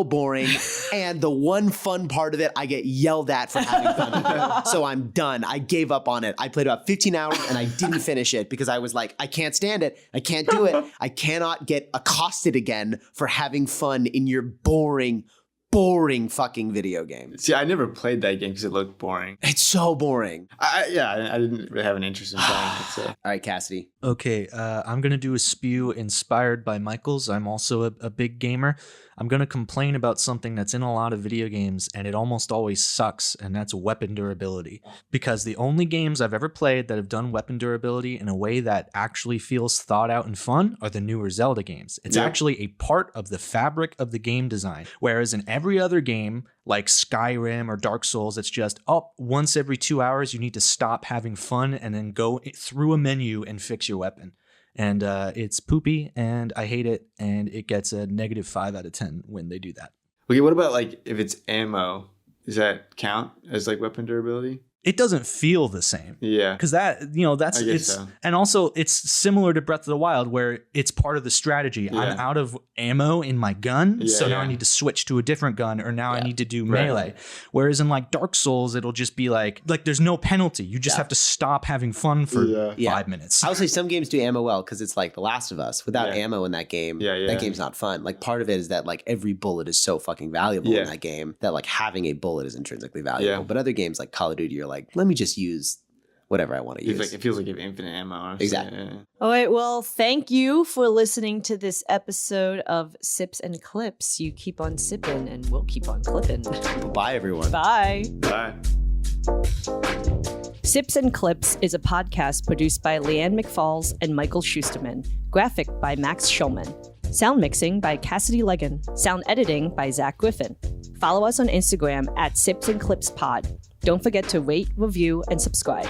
boring. And the one fun part of it, I get yelled at for having fun with it. So I'm done. I gave up on it. I played about 15 hours and I didn't finish it because I was like, I can't stand it. I can't do it. I cannot get accosted again for having fun in your boring boring fucking video game. See, I never played that game because it looked boring. It's so boring. I didn't really have an interest in playing it. So. All right, Cassidy. Okay, I'm going to do a spew inspired by Michael's. I'm also a big gamer. I'm going to complain about something that's in a lot of video games, and it almost always sucks, and that's weapon durability. Because the only games I've ever played that have done weapon durability in a way that actually feels thought out and fun are the newer Zelda games. It's actually a part of the fabric of the game design. Whereas in every other game, like Skyrim or Dark Souls, it's just, once every 2 hours, you need to stop having fun and then go through a menu and fix your weapon. And it's poopy, and I hate it, and it gets a -5 out of 10 when they do that. Okay, what about like if it's ammo? Does that count as like weapon durability? It doesn't feel the same. Yeah. Because that's I guess it's so. And also it's similar to Breath of the Wild where it's part of the strategy. Yeah. I'm out of ammo in my gun, so now I yeah. need to switch to a different gun, or now I need to do melee. Whereas in like Dark Souls, it'll just be like there's no penalty. You just have to stop having fun for 5 minutes. I would say some games do ammo well because it's like The Last of Us. Without ammo in that game, that game's not fun. Like part of it is that like every bullet is so fucking valuable in that game that like having a bullet is intrinsically valuable. Yeah. But other games like Call of Duty, you're like, let me just use whatever I want to use. It feels like you have infinite ammo. Honestly. Exactly. Yeah. All right, well, thank you for listening to this episode of Sips and Clips. You keep on sipping and we'll keep on clipping. Bye, everyone. Bye. Bye. Sips and Clips is a podcast produced by Leanne McFalls and Michael Schusterman. Graphic by Max Schulman. Sound mixing by Cassidy Legan. Sound editing by Zach Griffin. Follow us on Instagram at Sips and Clips Pod. Don't forget to rate, review, and subscribe.